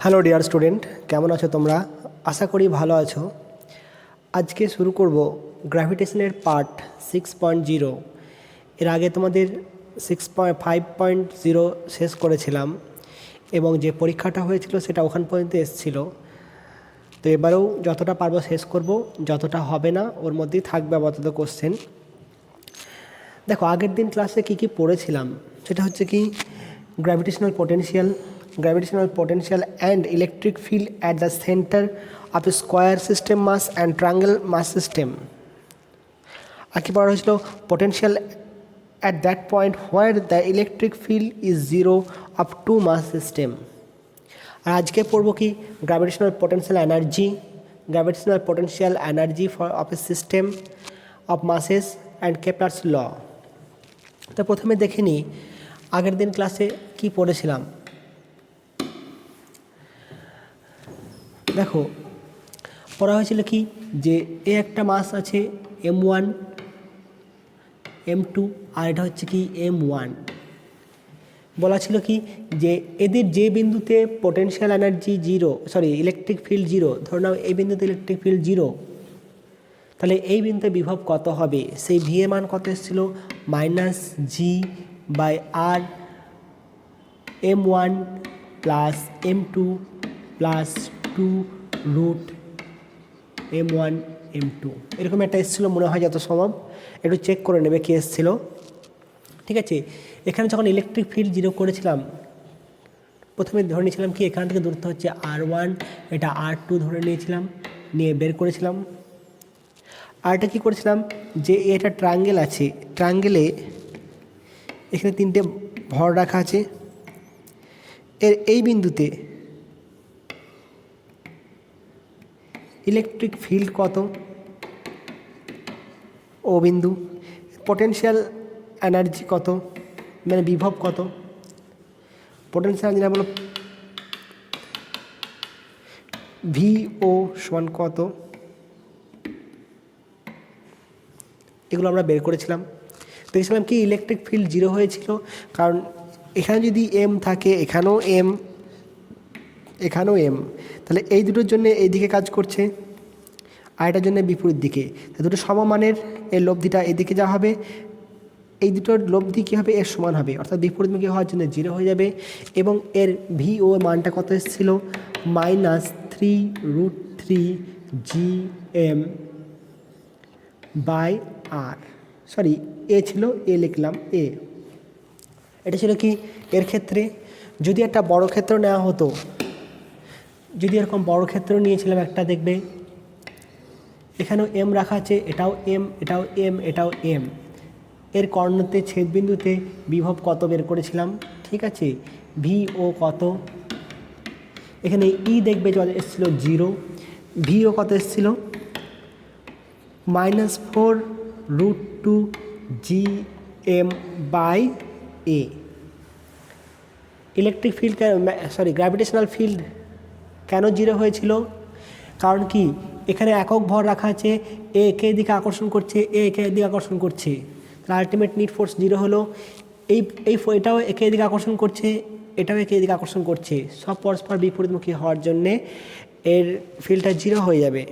Hello dear student, কেমন আছো তোমরা? আশা করি ভালো আছো। আজকে শুরু করব গ্র্যাভিটেশনের পার্ট 6.0। এর আগে তোমাদের 5.0 শেষ করেছিলাম এবং যে পরীক্ষাটা হয়েছিল সেটা ওখান পর্যন্ত এসেছিলো। তো এবারেও যতটা পারবো শেষ করব, যতটা হবে না ওর মধ্যেই থাকবে আপাতত কোশ্চেন। দেখো, আগের দিন ক্লাসে কী পড়েছিলাম সেটা হচ্ছে কি gravitational potential and electric field at the center of a square system mass and triangle mass system। আর কি পড়া হয়েছিল? potential at that point where the electric field is zero of two mass system। আর আজকে পড়ব কি gravitational potential energy for of a system of masses and Kepler's law। তো প্রথমে দেখে নিই আগের দিন ক্লাসে কি পড়েছিলাম। দেখো, পড়া হয়েছিল কি যে একটা মাস আছে m1 m2 আর এটা হচ্ছে কি m1। বলা ছিল কি যে এদের যে বিন্দুতে potential energy electric field zero, ধরে নাও এই বিন্দুতে ইলেকট্রিক ফিল্ড জিরো, তাহলে এই বিন্দুতে বিভব কত হবে? সেই ভি এর মান কত এসেছিল? -g/r m1 plus m2 plus 2√m1 m2, এরকম একটা এসেছিলো মনে হয়, যত সম্ভব একটু চেক করে নেবে কি এসেছিলো। ঠিক আছে, এখানে যখন ইলেকট্রিক ফিল্ড জিরো করেছিলাম প্রথমে ধরে নিয়েছিলাম কি এখান থেকে দূরত্ব হচ্ছে r1, এটা r2 ধরে নিয়েছিলাম, নিয়ে বের করেছিলাম। আর এটা কী করেছিলাম যে এটা ট্রায়াঙ্গেল আছে, ট্রায়াঙ্গেলে এখানে তিনটে ভর রাখা আছে, এই বিন্দুতে ইলেকট্রিক ফিল্ড কত, ও বিন্দু পোটেনশিয়াল এনার্জি কত, মানে বিভব কত, পোটেনশিয়াল এনার্জি বলো ভিও সমান কত, এগুলো আমরা বের করেছিলাম। দেখছিলাম কি ইলেকট্রিক ফিল্ড জিরো হয়েছিল, কারণ এখানে যদি এম থাকে এখানেও এম, এখানেও এম, তাহলে এই দুটোর জন্য এই দিকে কাজ করছে আর এটার জন্য বিপরীত দিকে, দুটো সমমানের, এর লব্ধিটা এদিকে যা হবে এই দুটোর লব্ধি কী হবে? এর সমান হবে, অর্থাৎ বিপরীতমুখী হওয়ার জন্য জিরো হয়ে যাবে। এবং এর ভিও মানটা কত এসেছিল? -3√3gm/r, এ ছিল, এ লিখলাম এ। এটা ছিল কি এর ক্ষেত্রে। যদি একটা বড় ক্ষেত্র নেওয়া হতো, যদি এরকম বড় ক্ষেত্র নিয়েছিলাম একটা, দেখবে এখানেও এম রাখা আছে, এটাও এম, এটাও এম, এটাও এম, এর কর্ণতে ছেদবিন্দুতে বিভব কত বের করেছিলাম। ঠিক আছে, ভিও কত, এখানে ই দেখবে চলে এসেছিল 0, ভিও কত এসেছিল? -4√2gm/a। Electric field gravitational field কেন জিরো হয়েছিল? কারণ কি এখানে একক ভর রাখা আছে, এ একে দিকে আকর্ষণ করছে, এ একে দিকে আকর্ষণ করছে, তাহলে আলটিমেট নিট ফোর্স জিরো হলো। এটাও একে দিকে আকর্ষণ করছে, এটাও একে দিকে আকর্ষণ করছে, সব পরস্পর বিপরীতমুখী হওয়ার জন্যে এর ফিল্ডটা জিরো হয়ে যাবে।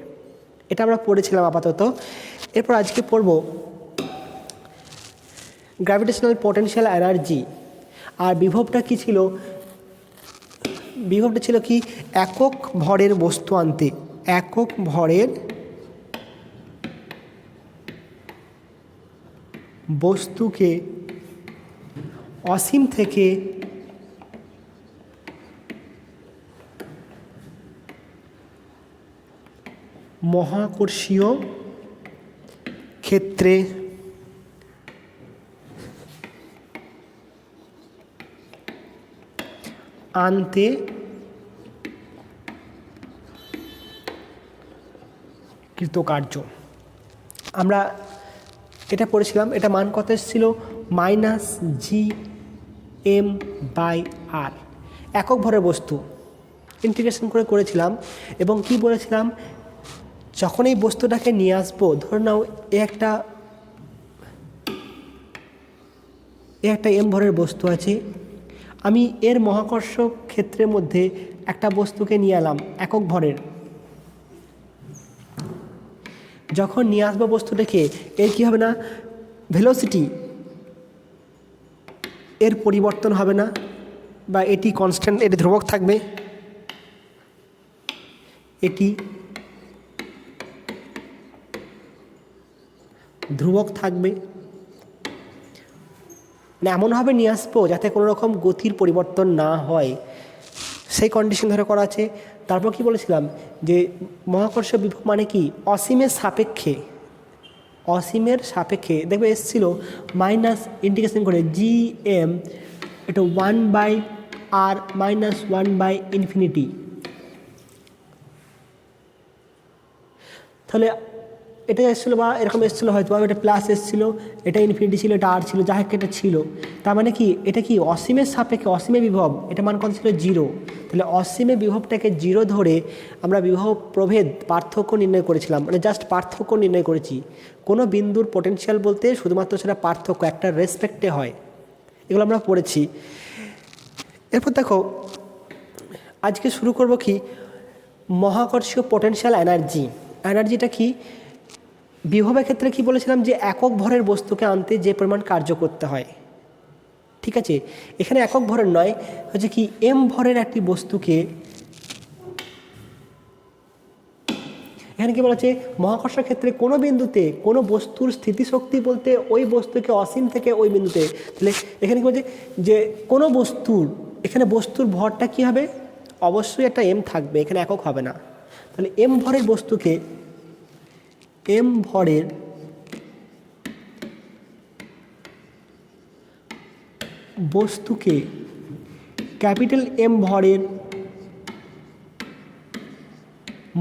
এটা আমরা পড়েছিলাম আপাতত। এরপর আজকে পড়ব গ্র্যাভিটেশনাল পোটেনশিয়াল এনার্জি। আর বিভবটা কি ছিল? বিভবটা ছিল কি একক ভরের বস্তু আনতে, একক ভরের বস্তুকে অসীম থেকে মহাকর্ষীয় ক্ষেত্রে আনতে কৃতকার্য। আমরা এটা পড়েছিলাম, এটা মান কত এসেছিল? -gm/r, একক ভরের বস্তু। ইন্টিগ্রেশন করেছিলাম এবং কি বলেছিলাম, যখন এই বস্তুটাকে নিয়ে আসবো, ধরে নাও একটা এম ভরের বস্তু আছে, আমি এর মহাকর্ষ ক্ষেত্রের মধ্যে একটা বস্তুকে নিয়ে এলাম একক ভরের, যখন নিয়ে আসবো বস্তুটাকে, এর কী হবে না, ভেলোসিটি এর পরিবর্তন হবে না, বা এটি কনস্ট্যান্ট, এটি ধ্রুবক থাকবে, এটি ধ্রুবক থাকবে। মানে এমনভাবে নিয়ে আসবো যাতে কোনো রকম গতির পরিবর্তন না হয়, সেই কন্ডিশন ধরে করা আছে। তারপর কি বলেছিলাম যে মহাকর্ষীয় বিভব মানে কি, অসীমের সাপেক্ষে, অসীমের সাপেক্ষে দেখবে এসেছিল মাইনাস ইন্টিগ্রেশন করে জি এম, এটা 1/r মাইনাস 1/∞। তাহলে এটা এসেছিলো, বা এরকম এসেছিলো হয়তো, বা এটা প্লাস এসেছিলো, এটা ইনফিনিটি ছিল, এটা আর ছিল, যাই হোক এটা ছিল। তার মানে কি, এটা কি অসীমের সাপেক্ষে, অসীমে বিভব, এটা মান কত ছিল 0। তাহলে অসীমে বিভবটাকে 0 ধরে আমরা বিভব প্রভেদ পার্থক্য নির্ণয় করেছিলাম, মানে জাস্ট পার্থক্য নির্ণয় করেছি। কোনো বিন্দুর পোটেনশিয়াল বলতে শুধুমাত্র সেটা পার্থক্য, একটা রেসপেক্টে হয়, এগুলো আমরা পড়েছি। এরপর দেখো আজকে শুরু করব কি, মহাকর্ষীয় পোটেনশিয়াল এনার্জি। এনার্জিটা কি, বিভবের ক্ষেত্রে কি বলেছিলাম যে একক ভরের বস্তুকে আনতে যে পরিমাণ কার্য করতে হয়, ঠিক আছে। এখানে একক ভরের নয়, হচ্ছে কি এম ভরের একটি বস্তুকে, এখানে কি বলা আছে, মহাকর্ষের ক্ষেত্রে কোনো বিন্দুতে কোনো বস্তুর স্থিতিশক্তি বলতে ওই বস্তুকে অসীম থেকে ওই বিন্দুতে, তাহলে এখানে কি বলছে যে কোনো বস্তুর, এখানে বস্তুর ভরটা কি হবে, অবশ্যই একটা এম থাকবে, এখানে একক হবে না। তাহলে এম ভরের বস্তুকে, এম ভরের বস্তুকে ক্যাপিটাল এম ভরের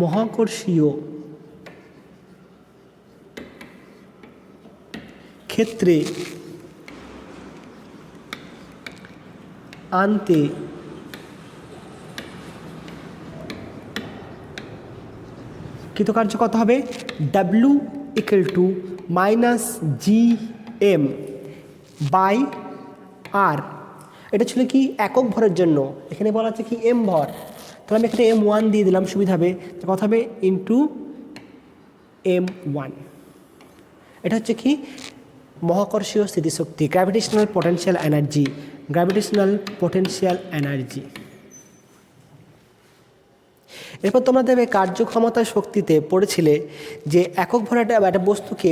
মহাকর্ষীয় ক্ষেত্রে আনতে কৃতকার্য কত হবে, W = -GM/R। এটা ছিল কি একক ভরের জন্য, এখানে বলা আছে কি এম ভর, তাহলে আমি এখানে M1 দিয়ে দিলাম, সুবিধা হবে, কত হবে ইন্টু M1। এটা হচ্ছে কি মহাকর্ষীয় স্থিতিশক্তি, gravitational potential energy, gravitational potential energy. এরপর তোমরা দেবে কার্যক্ষমতা শক্তিতে পড়েছিলে যে একক ভরে একটা বস্তুকে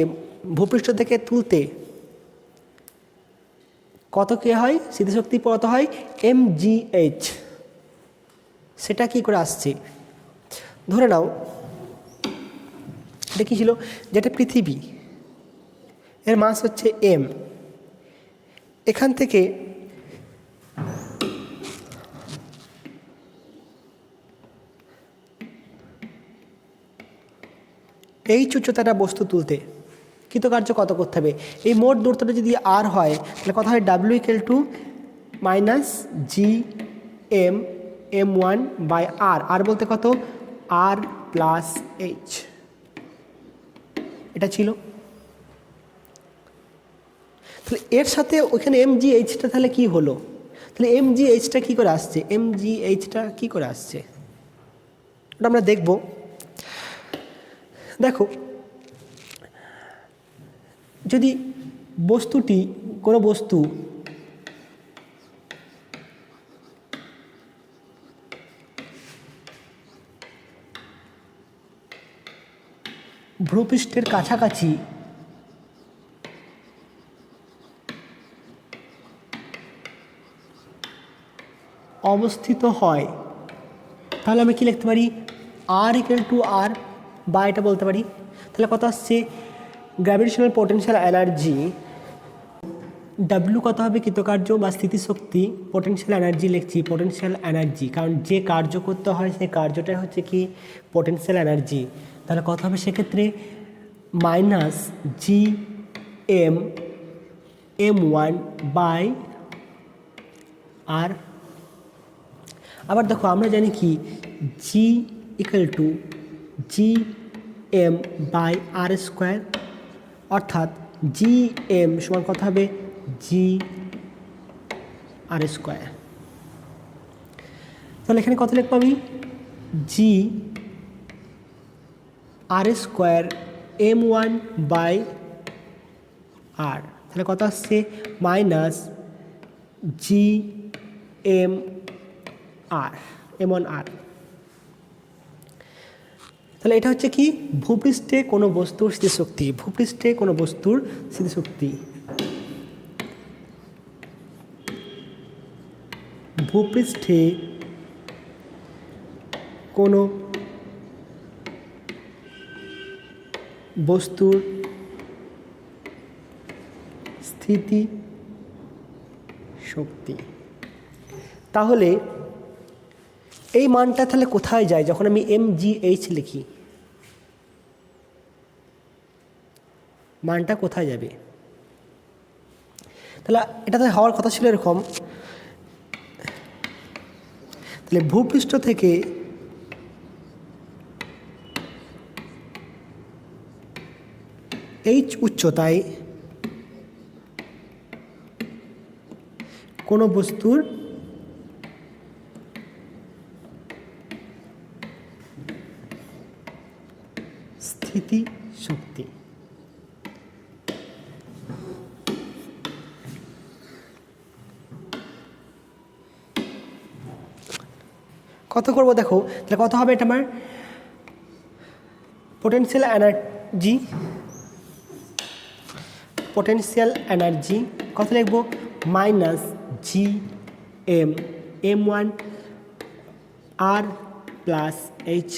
ভূপৃষ্ঠ থেকে তুলতে কত কে হয়, স্থিতিশক্তি কত হয়, mgh। সেটা কি করে আসছে, ধরে নাও এটা কী ছিল, যেটা পৃথিবী, এর মাস হচ্ছে m, এখান থেকে এই উচ্চতাটা বস্তু তুলতে কৃতকার্য কত করতে হবে, এই মোট দূরত্বটা যদি r হয় তাহলে কত হয়, W = -GM/M1/r। আর বলতে কত, R + h। এটা ছিল, তাহলে এর সাথে ওইখানে mgh-টা তাহলে কি হলো, তাহলে mgh-টা কী করে আসছে, mgh-টা কী করে আসছে ওটা আমরা দেখব। দেখো যদি বস্তুটি, কোনো বস্তু ভূপৃষ্ঠের কাছাকাছি অবস্থিত হয়, তাহলে আমি কি লিখতে পারি, R = R, বা এটা বলতে পারি, তাহলে কত আসছে, গ্র্যাভিটেশনাল পটেনশিয়াল এনার্জি W কত হবে, কৃতকার্য বা স্থিতিশক্তি, পটেনশিয়াল এনার্জি লিখছি, পটেনশিয়াল এনার্জি, কারণ যে কার্য করতে হয় সেই কার্যটাই হচ্ছে কি পটেনশিয়াল এনার্জি। তাহলে কত হবে সেক্ষেত্রে, -GM/M1/R। আবার দেখো আমরা জানি কি G = GM/R², অর্থাৎ GM সমান কত হবে, GR²। তাহলে এখানে কত লিখবো আমি, জি আর স্কোয়ার m1 বাই আর, তাহলে কত আসছে minus G M R m1 আর। তাহলে এটা হচ্ছে কি, ভূপৃষ্ঠে কোনো বস্তুর স্থিতিশক্তি, ভূপৃষ্ঠে কোনো বস্তুর স্থিতিশক্তি, ভূপৃষ্ঠে কোনো বস্তুর স্থিতি শক্তি। তাহলে এই মানটা তাহলে কোথায় যায় যখন আমি mgh লিখি, মানটা কোথায় যাবে? তাহলে এটাতে হওয়ার কথা ছিল এরকম, তাহলে ভূপৃষ্ঠ থেকে h উচ্চতায় কোনো বস্তুর স্থিতি শক্তি। কত করব দেখো, তাহলে কত হবে, এটা আমার পোটেনশিয়াল এনার্জি, পোটেনশিয়াল এনার্জি কত লিখব, minus G m1 R plus H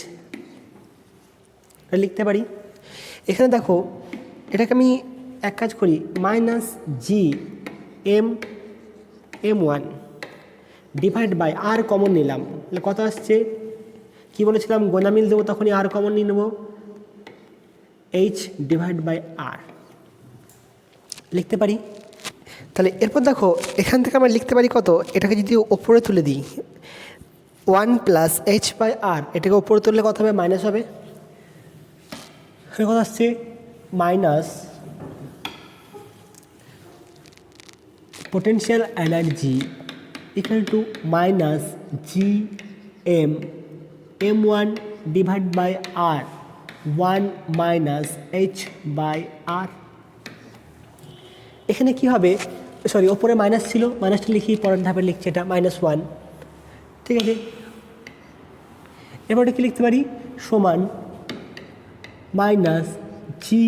লিখতে পারি। এখানে দেখো এটাকে আমি এক কাজ করি, minus G m1 divide by R common নিলাম, তাহলে কত আসছে, কি বলেছিলাম গোনামিল দেবো তখনই আর কমন নিয়ে নেব, এইচ ডিভাইড বাই আর লিখতে পারি। তাহলে এরপর দেখো এখান থেকে আমরা লিখতে পারি কত, এটাকে যদি ওপরে তুলে দিই 1 প্লাস এইচ বাই আর, এটাকে ওপরে তুললে কত হবে, মাইনাস হবে, কত আসছে minus potential energy equal to minus G m1 divide by R 1 minus H by R. এখানে কি হবে, সরি ওপরে মাইনাস ছিল, মাইনাসটা লিখি, পরের ধাপে লিখছি এটা -1, ঠিক আছে। এবারে কি লিখতে পারি, সমান minus G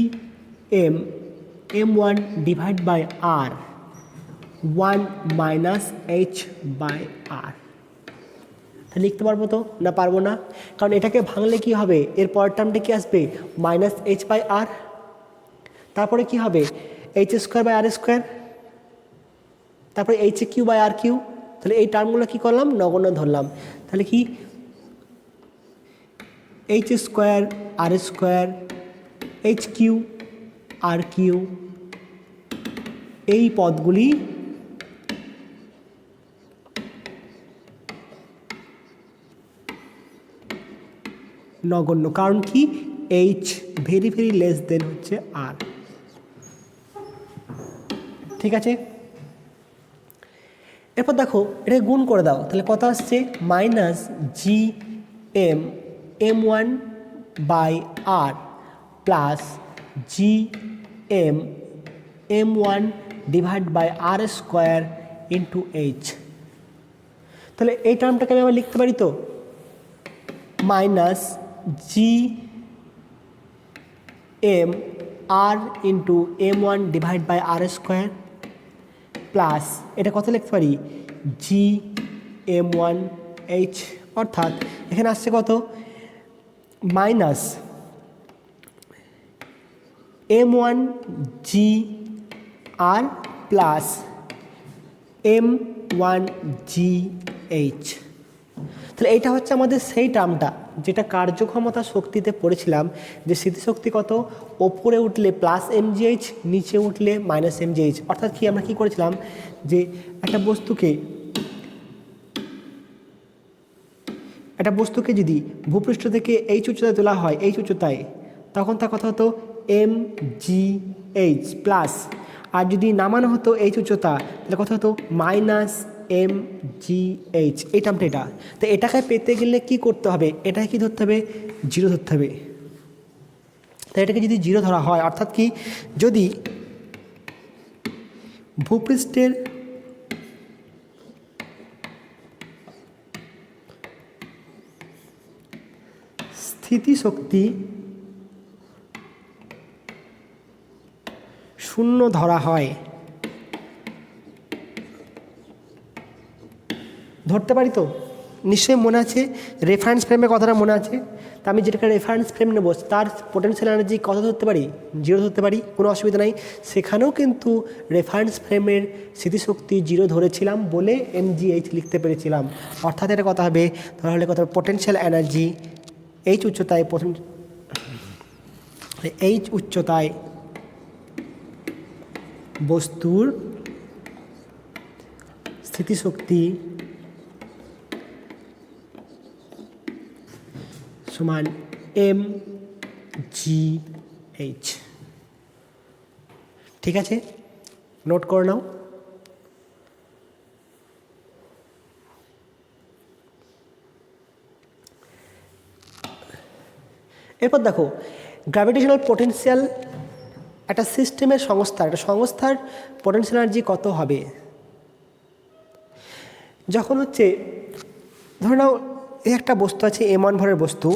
m1 divide by R 1 minus H by R. লিখতে পারবো তো না, পারবো না, কারণ এটাকে ভাঙলে কি হবে, এর পরের টার্মটা কি আসবে, মাইনাস এইচ বাই আর, তারপরে কি হবে H square by R square, তারপরে H cube by R cube. তাহলে এই টার্মগুলো কী করলাম, নগণ্য ধরলাম। তাহলে কি H square R square H cube R cube, এই পদগুলি নগণ্য, কারণ কি H very very less than হচ্ছে আর, ঠিক আছে। এরপর দেখো এটাকে গুণ করে দাও, তাহলে কত আসছে, minus G m1 by R plus G m1 divide by R square into H. তাহলে এই টার্মটাকে আমি আবার লিখতে পারি তো, minus G m R into m1 divide by R square plus এটা কত লিখতে পারি, জি m1 এইচ, অর্থাৎ এখানে আসছে কত, মাইনাস m1 জি আর প্লাস m1 জি এইচ। তাহলে এইটা হচ্ছে আমাদের সেই টার্মটা যেটা কার্যক্ষমতা শক্তিতে পড়েছিলাম, যে স্মৃতিশক্তি কত, ওপরে উঠলে প্লাস mgh, নিচে উঠলে মাইনাস mgh। অর্থাৎ কি আমরা কি করেছিলাম, যে একটা বস্তুকে যদি ভূপৃষ্ঠ থেকে এইচ উচ্চতায় তোলা হয়, এইচ উচ্চতায়, তখন তার কথা হতো mgh প্লাস, আর যদি নামানো হতো এইচ উচ্চতা, তাহলে কথা হতো মাইনাস এম জি এইচ, এই টার্মটা এটা। তো এটাকে পেতে গেলে কি করতে হবে, এটাকে কি ধরতে হবে, জিরো ধরতে হবে। তো এটাকে যদি জিরো ধরা হয়, অর্থাৎ কি, যদি ভূপৃষ্ঠের স্থিতিশক্তি শূন্য ধরা হয়, ধরতে পারি তো নিশ্চয়ই মনে আছে, রেফারেন্স ফ্রেমের কথাটা মনে আছে। তা আমি যেটাকে রেফারেন্স ফ্রেম নেব তার পোটেনশিয়াল এনার্জি কত ধরতে পারি, জিরো ধরতে পারি, কোনো অসুবিধা নাই। সেখানেও কিন্তু রেফারেন্স ফ্রেমের স্মৃতিশক্তি জিরো ধরেছিলাম বলে এমজিএইচ লিখতে পেরেছিলাম। অর্থাৎ এটা কথা হবে, তাহলে কথা পোটেনশিয়াল এনার্জি এইচ উচ্চতায়, এইচ উচ্চতায় বস্তুর স্থিতিশক্তি সমান এম জি এইচ। ঠিক আছে, নোট করে নাও। এরপর দেখো, গ্র্যাভিটেশনাল পোটেনশিয়াল একটা সিস্টেমের একটা সংস্থার পোটেনশিয়াল এনার্জি কত হবে যখন হচ্ছে, ধরে নাও এই একটা বস্তু আছে m1 ভরের বস্তু।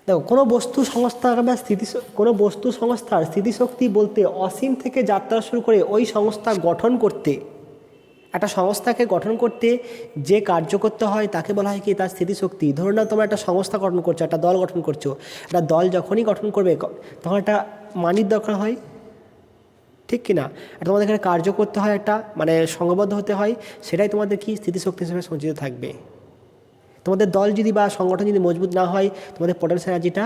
দেখো কোনো বস্তু সংস্থা বা কোনো বস্তু সংস্থার স্থিতিশক্তি বলতে অসীম থেকে যাত্রা শুরু করে ওই সংস্থা গঠন করতে, একটা সংস্থাকে গঠন করতে যে কার্য করতে হয় তাকে বলা হয় কি, তার স্থিতিশক্তি। ধরুন না তোমরা একটা সংস্থা গঠন করছো, একটা দল গঠন করছো, একটা দল যখনই গঠন করবে তখন একটা মানির দরকার হয়, ঠিক কি না? তোমাদের এখানে কার্য করতে হয়, একটা মানে সংঘবদ্ধ হতে হয়, সেটাই তোমাদের কি স্থিতিশক্তি হিসেবে সঞ্চিত থাকবে। তোমাদের দল যদি বা সংগঠন যদি মজবুত না হয়, তোমাদের পোটেনশিয়াল এনার্জিটা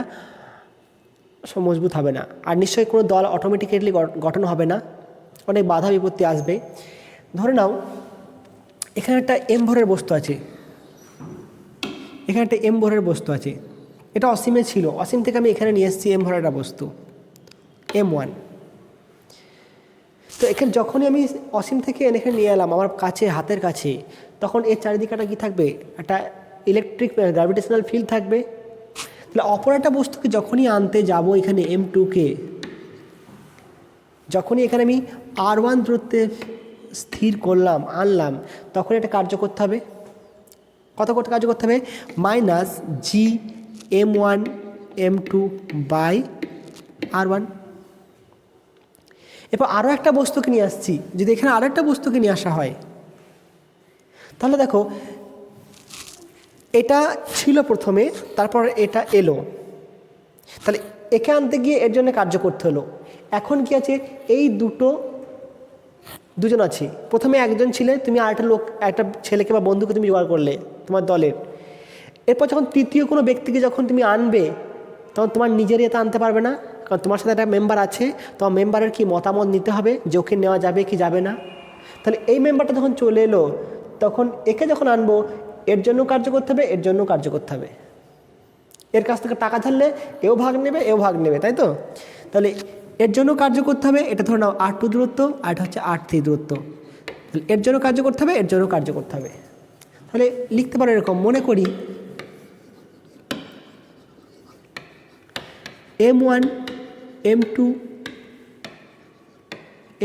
মজবুত হবে না। আর নিশ্চয়ই কোনো দল অটোমেটিক্যালি গঠন হবে না, অনেক বাধা বিপত্তি আসবে। ধরে নাও এখানে একটা এম ভরের বস্তু আছে, এখানে একটা এম ভরের বস্তু আছে, এটা অসীমে ছিল, অসীম থেকে আমি এখানে নিয়ে এসেছি এম ভরের একটা বস্তু m1। তো এখানে যখনই আমি অসীম থেকে এখানে নিয়ে এলাম আমার কাছে, হাতের কাছে, তখন এর চারিদিকটা কি থাকবে, একটা ইলেকট্রিক গ্র্যাভিটেশনাল ফিল্ড থাকবে। তাহলে অপর একটা বস্তুকে যখনই আনতে যাব এখানে m2কে, যখনই এখানে আমি r1 দূরত্বে স্থির করলাম, আনলাম, তখন এটা কার্য করতে হবে, কত করতে কার্য করতে হবে, minus G m1 m2 by r1। এরপর আরও একটা বস্তুকে নিয়ে আসছি, যদি এখানে আরও একটা বস্তুকে নিয়ে আসা হয়, তাহলে দেখো এটা ছিল প্রথমে, তারপর এটা এলো, তাহলে একে আনতে গিয়ে এর জন্য কার্য করতে হলো। এখন কি আছে, এই দুজন আছে, প্রথমে একজন ছিলে, তুমি আরেকটা একটা ছেলেকে বা বন্ধুকে তুমি জোগাড় করলে তোমার দলের। এরপর যখন তৃতীয় কোনো ব্যক্তিকে যখন তুমি আনবে, তখন তোমার নিজের এতে আনতে পারবে না, কারণ তোমার সাথে একটা মেম্বার আছে, তোমার মেম্বারের কি মতামত নিতে হবে যে ওকে নেওয়া যাবে কি যাবে না। তাহলে এই মেম্বারটা যখন চলে এলো, তখন একে যখন আনবো, এর জন্য কার্য করতে হবে, এর জন্য কার্য করতে হবে। এর কাছ থেকে টাকা ধারলে এও ভাগ নেবে, এও ভাগ নেবে, তাই তো? তাহলে এর জন্য কার্য করতে হবে, এটা ধরে নাও r2 দূরত্ব, আর এটা হচ্ছে r3 দূরত্ব। তাহলে এর জন্য কার্য করতে হবে, এর জন্য কার্য করতে হবে। তাহলে লিখতে পারো এরকম, মনে করি m1 m2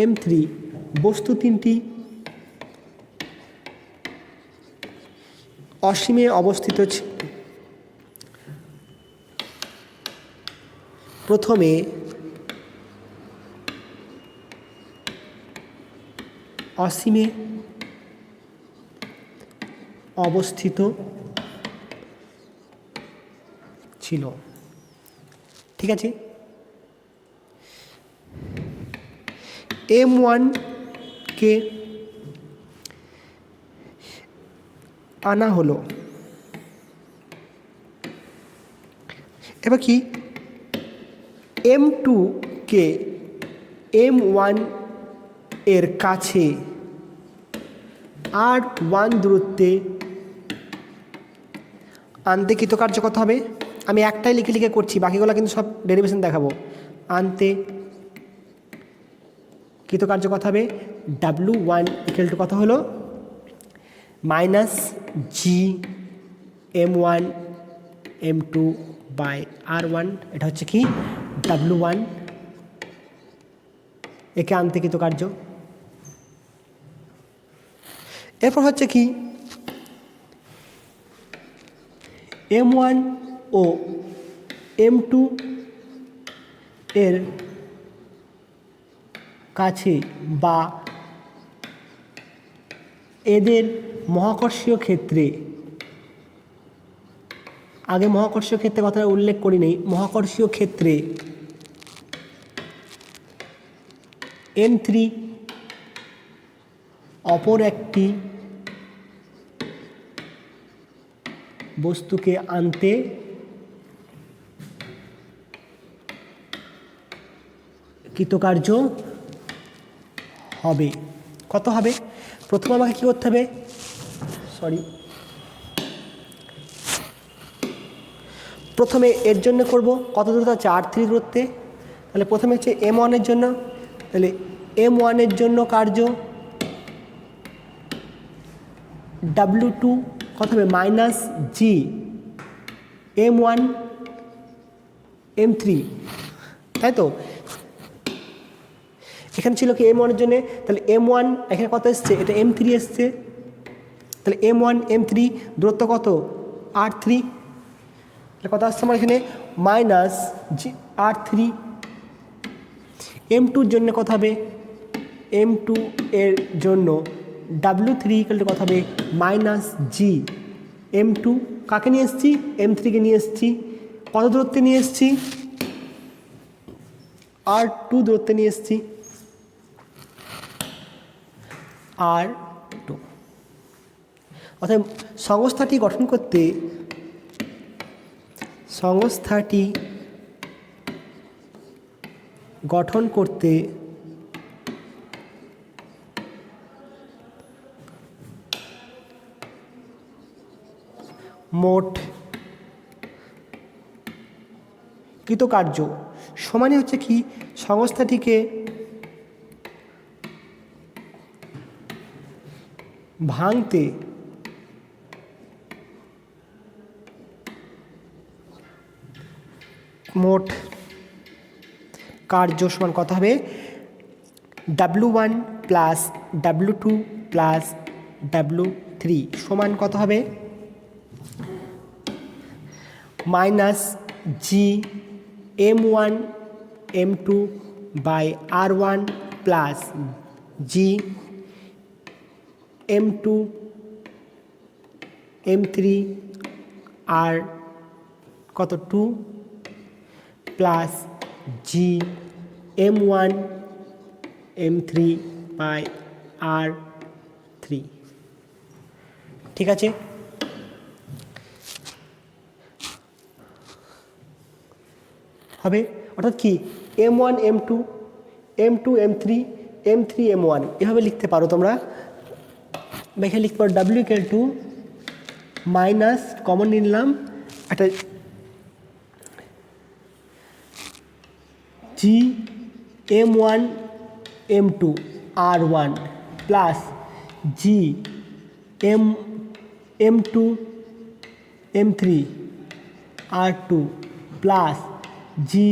m3 বস্তু তিনটি অসীমে অবস্থিত ছিল। প্রথমে অসীমে অবস্থিত ছিল, ঠিক আছে? m1কে আনা হলো, এবার কি m2কে m1 এর কাছে r1 দূরত্বে আনতে কৃতকার্য করতে হবে। আমি একটাই লিখে লিখে করছি, বাকিগুলো কিন্তু সব ডেরিভেশন দেখাবো। আনতে কৃতকার্য কত হবে W1 ইকুয়াল টু কত হলো minus G M1 M2 by R1, এটা হচ্ছে কি W1, একে আনতে কৃতকার্য। এরপর হচ্ছে কি M1 ও M2 এর কাছে বা এদের মহাকর্ষীয় ক্ষেত্রে, আগে মহাকর্ষীয় ক্ষেত্রে কথাটা উল্লেখ করি নেই, মহাকর্ষীয় ক্ষেত্রে M3 অপর একটি বস্তুকে আনতে কৃতকার্য হবে। কত হবে? প্রথমে আমাকে কী করতে হবে, প্রথমে এর জন্য করব কত দূরত্ব আছে R3 দূরত্বে, তাহলে প্রথমে হচ্ছে M1 এর জন্য, তাহলে M1 এর জন্য কার্য W2 কত হবে মাইনাস জি M1 M3, তাই তো? এখানে ছিল কি M1 এর জন্য, তাহলে M1 এখানে কত এসছে, এটা M3 এসছে, তাহলে M1 M3 দূরত্ব কত R3, তাহলে কত আসছে আমার এখানে মাইনাস জি R3। M2 এর জন্য কত হবে, M2 এর জন্য W3 ইকুয়াল টু কত হবে মাইনাস জি M2, কাকে নিয়ে এসেছি M3 কে নিয়ে এসেছি, কত দূরত্বে নিয়ে এসেছি R2 দূরত্বে নিয়ে এসেছি R2। অর্থাৎ সংস্থাটি গঠন করতে মোট কৃতকার্য সমানই হচ্ছে কি সংস্থাটিকে ভাঙতে মোট কার্য সমান কত হবে W1 plus W2 plus W3 সমান কত হবে minus G M1 M2 by R1 plus G M2 M3 আর কত 2 plus G M1 M3 by R3, ঠিক আছে? হবে অর্থাৎ কি M1 M2 M2 M3 M3 M1 এভাবে লিখতে পারো তোমরা, বা এখানে লিখতে পারো W equal to minus common নিলাম একটা জি M1 M2 R1 plus G M2 M3 R2 plus জি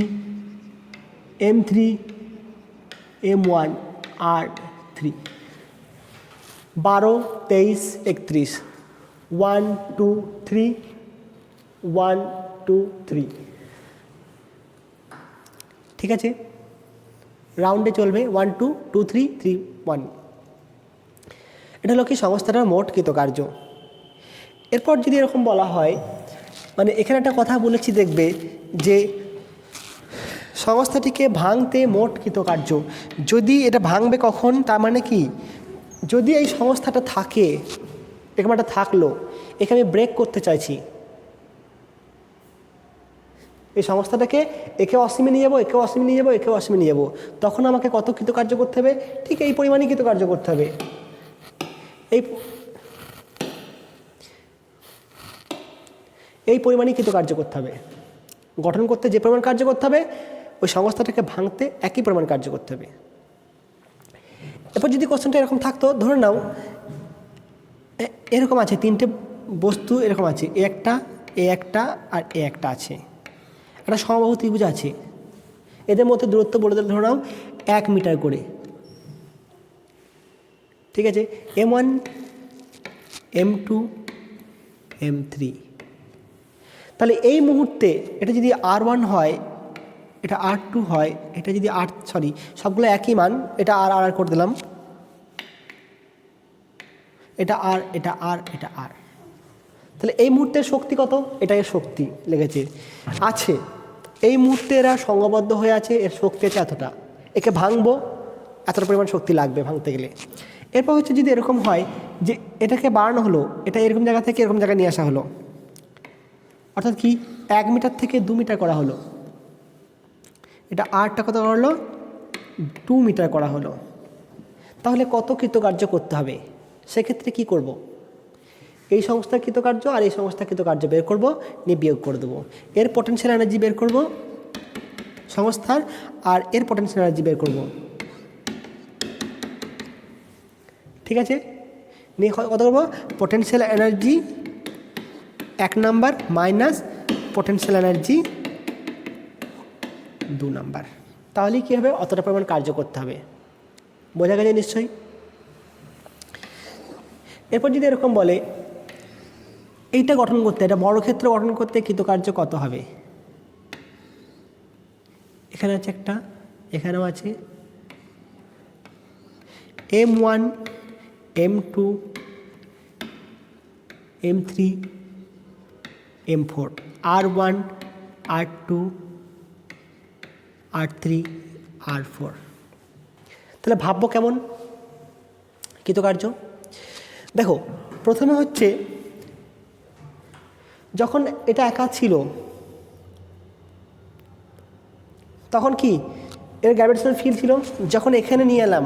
M3 M1 R3। 12 23 31 1 2 3 1 2 3, ঠিক আছে? রাউন্ডে চলবে 1 2 2 3 3 1। এটা হলো কি সংস্থাটার মোট কৃতকার্য। এরপর যদি এরকম বলা হয়, মানে এখানে একটা কথা বলেছি দেখবে যে সংস্থাটিকে ভাঙতে মোট কৃতকার্য, যদি এটা ভাঙবে কখন, তার মানে কি যদি এই সংস্থাটা থাকে, এরকম একটা থাকলো, একে আমি ব্রেক করতে চাইছি, এই সংস্থাটাকে একে অসীমে নিয়ে যাবো, একেও অসীমে নিয়ে যাবো, একেও অসীমে নিয়ে যাবো, তখন আমাকে কত কৃতকার্য করতে হবে, ঠিক এই পরিমাণই কৃতকার্য করতে হবে। এই পরিমাণই কৃতকার্য করতে হবে, গঠন করতে যে পরিমাণ কার্য করতে হবে, ওই সংস্থাটাকে ভাঙতে একই পরিমাণ কার্য করতে হবে, এরপর যদি কোশ্চেনটা এরকম থাকতো, ধরে নাও এরকম আছে, তিনটে বস্তু এরকম আছে, এ একটা আর এ একটা আছে, একটা সমবাহু ত্রিভুজ আছে, এদের মধ্যে দূরত্ব বলে দিলে ধরে নাও 1 মিটার করে, ঠিক আছে, M1 M2 M3। তাহলে এই মুহূর্তে এটা যদি R1 হয়, এটা R2 হয়, এটা যদি সবগুলো একই মান, এটা আর করে দিলাম, এটা আর, এটা আর, এটা আর। তাহলে এই মুহূর্তের শক্তি কত? এটাই শক্তি লেগেছে আছে, এই মুহূর্তে এরা সংঘবদ্ধ হয়ে আছে, এর শক্তি আছে এতটা, একে ভাঙবো, এতটা পরিমাণ শক্তি লাগবে ভাঙতে গেলে। এরপর হচ্ছে যদি এরকম হয় যে এটাকে বাড়ানো হলো, এটা এরকম জায়গা থেকে এরকম জায়গায় নিয়ে আসা হলো, অর্থাৎ কি 1 মিটার থেকে 2 মিটার করা হলো, এটা আরটা কত করা হলো, 2 মিটার করা হলো। তাহলে কত কৃতকার্য করতে হবে? সেক্ষেত্রে কি করব? এই সংস্থার কৃতকার্য আর এই সংস্থার কৃতকার্য বের করব, নিয়ে বিয়োগ করে দেবো। এর পটেনশিয়াল এনার্জি বের করব সংস্থার, আর এর পটেনশিয়াল এনার্জি বের করব, ঠিক আছে। নিয়ে কত করবো? Potential energy 1 number minus potential energy 2 number. তাহলেই কী হবে? অতটা পরিমাণ কার্য করতে হবে। বোঝা গেছে নিশ্চয়ই? এরপর যদি এরকম বলে এইটা গঠন করতে, এটা বড় ক্ষেত্র গঠন করতে কৃতকার্য কত হবে? এখানে আছে একটা, এখানেও আছে, M1 M2 M3 M4, R1 R2 R3 R4। তাহলে ভাববো কেমন কৃতকার্য? দেখো, প্রথমে হচ্ছে যখন এটা একা ছিল তখন কি এর গ্র্যাভিটেশনাল ফিল্ড ছিল, যখন এখানে নিয়ে এলাম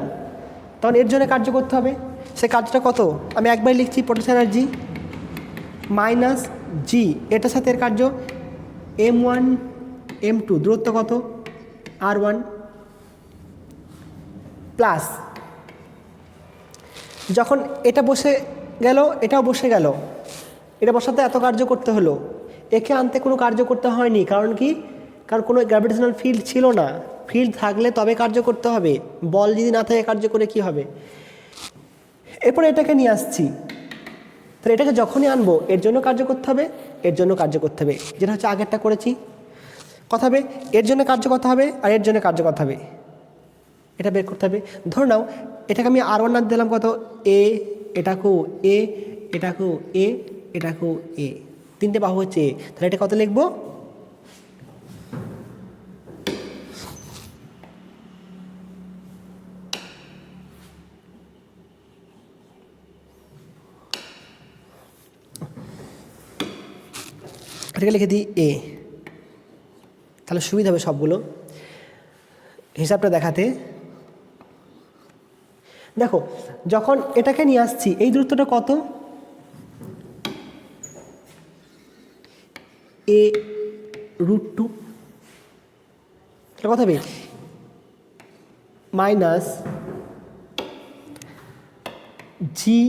তখন এর জন্য কার্য করতে হবে। সে কার্যটা কত? আমি একবার লিখছি, পটেনশিয়াল এনার্জি মাইনাস জি, এটার সাথে এর কার্য M1 M2, দূরত্ব কত R1, প্লাস যখন এটা বসে গেল এটাও বসে গেল, এটা বসাতে এত কার্য করতে হলো, একে আনতে কোনো কার্য করতে হয়নি। কারণ কি? কারণ কোনো গ্র্যাভিটেশনাল ফিল্ড ছিল না। ফিল্ড থাকলে তবে কার্য করতে হবে, বল যদি না থাকে কার্য করে কি হবে? এরপরে এটাকে নিয়ে আসছি, তাহলে এটাকে যখনই আনবো এর জন্য কার্য করতে হবে, এর জন্য কার্য করতে হবে, যেটা হচ্ছে আগেরটা করেছি। কথা হবে এর জন্য কার্য করতে হবে আর এর জন্য কার্য করতে হবে, এটা বের করতে হবে। ধরে নাও এটাকে আমি R1 নাম দিলাম কত, এ, এটাকেও এ, এটাকেও এ, এটাকেও এ, তিনটে বাহু হচ্ছে এ। তাহলে এটা কত লিখবো? এটাকে লিখে দিই এ, তাহলে সুবিধা হবে সবগুলো হিসাবটা দেখাতে। দেখো, যখন এটাকে নিয়ে আসছি এই দূরত্বটা কত, A√2, কত হবে? মাইনাস জি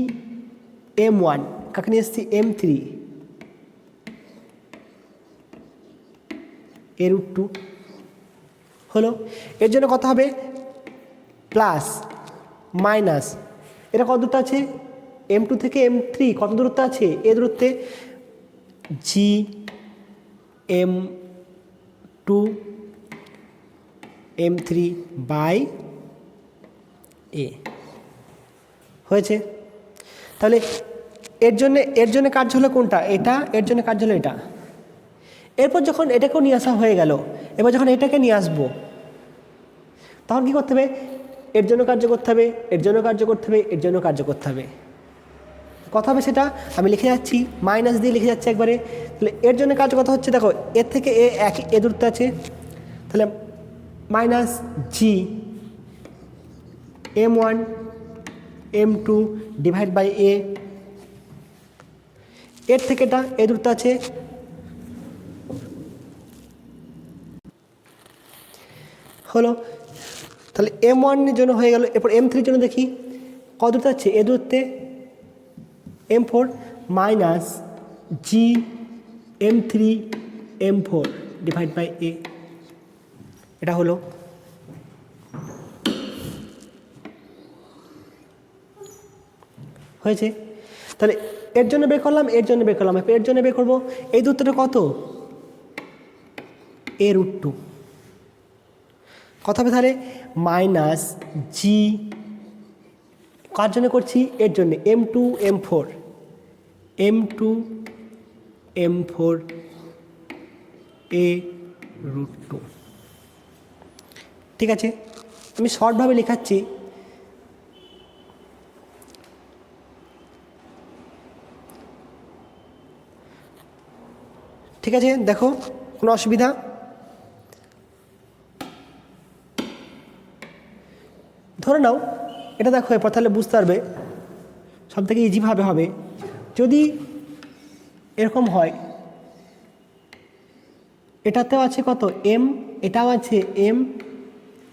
M1, কাকে নিয়ে এসছি? M3 A√2 হলো। এর জন্য কত হবে? প্লাস মাইনাস, এটা কত দূরত্ব আছে? M2 থেকে M3 কত দূরত্ব আছে? এ দূরত্বে জি M2 M3 বাই এ হয়েছে। তাহলে এর জন্য কাজ হলো কোনটা? এটা। এর জন্য কাজ হলো এটা। এরপর যখন এটাকেও নিয়ে আসা হয়ে গেল, এবার যখন এটাকে নিয়ে আসবো তখন কী করতে হবে? এর জন্য কার্য করতে হবে, এর জন্য কার্য করতে হবে, এর জন্য কার্য করতে হবে। কথা হবে সেটা আমি লিখে যাচ্ছি, মাইনাস দিয়ে লিখে যাচ্ছি একবারে। তাহলে এর জন্য কার্য কথা হচ্ছে, দেখো এর থেকে এ দূরত্ব আছে, তাহলে minus G M1 M2 divide by A, এর থেকে এটা এ দূরত্ব আছে, হলো। তাহলে M1 এর জন্য হয়ে গেল। এরপর M3 এর জন্য দেখি কত দূরত্ব আছে, এ দূরত্বে M4 minus G M3 M4 divide by A, এটা হলো। হয়েছে। তাহলে এর জন্য বের করলাম, এর জন্য বের করলাম, এর জন্য বের করবো এই দূরত্বটা কত, a√2 কত হবে তাহলে মাইনাস জি, কার জন্য করছি, এর জন্য M2 M4 a√2। ঠিক আছে, আমি শর্টভাবে লেখাচ্ছি। ঠিক আছে, দেখো কোনো অসুবিধা, ধরে নাও এটা দেখো, এরপর তাহলে বুঝতে পারবে সব থেকে ইজিভাবে হবে। যদি এরকম হয়, এটাতেও আছে কত এম, এটাও আছে এম,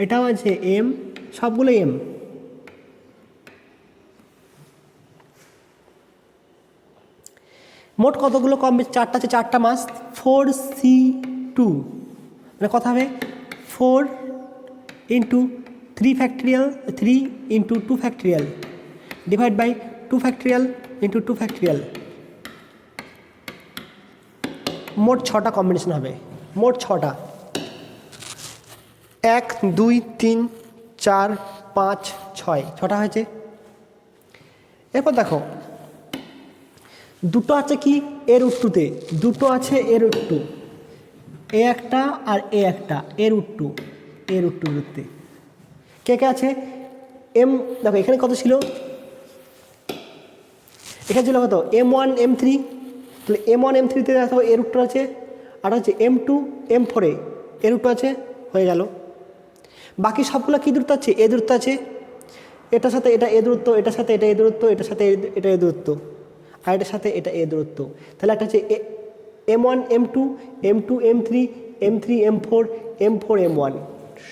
এটাও আছে এম, সবগুলো এম, মোট কতগুলো কম, চারটা আছে, চারটা মাস 4C2, মানে কথা হবে 4 into 3 factorial, 3 into 2 factorial divide by 2 factorial into 2 factorial, মোট 6টা কম্বিনেশন হবে, মোট 6টা, 1 2 3 4 5 6, 6টা হয়েছে। এরপর দেখো দুটো আছে কি a√2-তে, দুটো আছে a√2, এ একটা আর এ একটা, a√2 দূরত্বে কে কে আছে, এম, দেখো এখানে কত ছিল, এখানে ছিল কত M1 M3, তাহলে M1 M3-তে দেখো a√2 আছে, আর হচ্ছে M2 M4-এ a√2 আছে, হয়ে গেল। বাকি সবগুলো কী দূরত্ব আছে, এ দূরত্ব আছে, এটার সাথে এটা এ দূরত্ব, এটার সাথে এটা এ দূরত্ব, এটার সাথে এটা এ দূরত্ব, আর এটার সাথে এটা এ দূরত্ব, তাহলে একটা হচ্ছে M1 M2 M2 M3 M3 M4 M4 M1,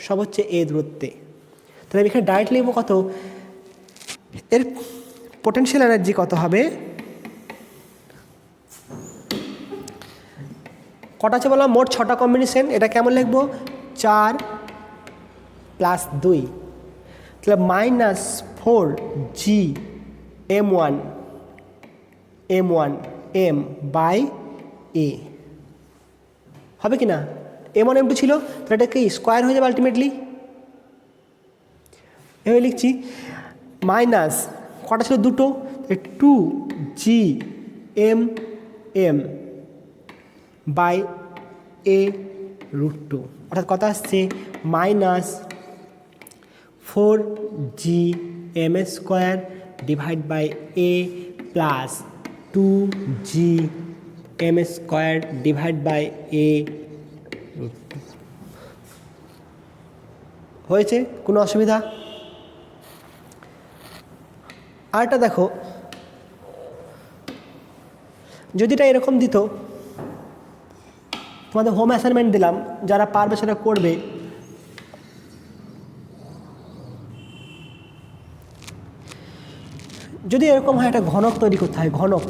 সব হচ্ছে এ দূরত্বে। তাহলে আমি এখানে ডাইরেক্ট লিখবো কত, এর পোটেনশিয়াল এনার্জি কত হবে, কটা আছে বললাম, মোট 6টা কম্বিনেশন। এটা কেমন লিখবো, 4 + 2, তাহলে minus 4G M1 M by এ, হবে কি না, M1 M2 ছিল, তাহলে এটা কি স্কোয়ার হয়ে যাবে আলটিমেটলি, এভাবে লিখছি। মাইনাস কটা ছিল, দুটো, 2G M বাই a√2, অর্থাৎ কত আসছে minus 4G M² divide by a plus 2G M² divide by a√2। হয়েছে, কোনো অসুবিধা? আরেকটা দেখো, যদি এটা এরকম দিত, তোমাদের হোম অ্যাসাইনমেন্ট দিলাম, যারা পারবে সেটা করবে। যদি এরকম হয়, একটা ঘনক তৈরি করতে হয়, ঘনক,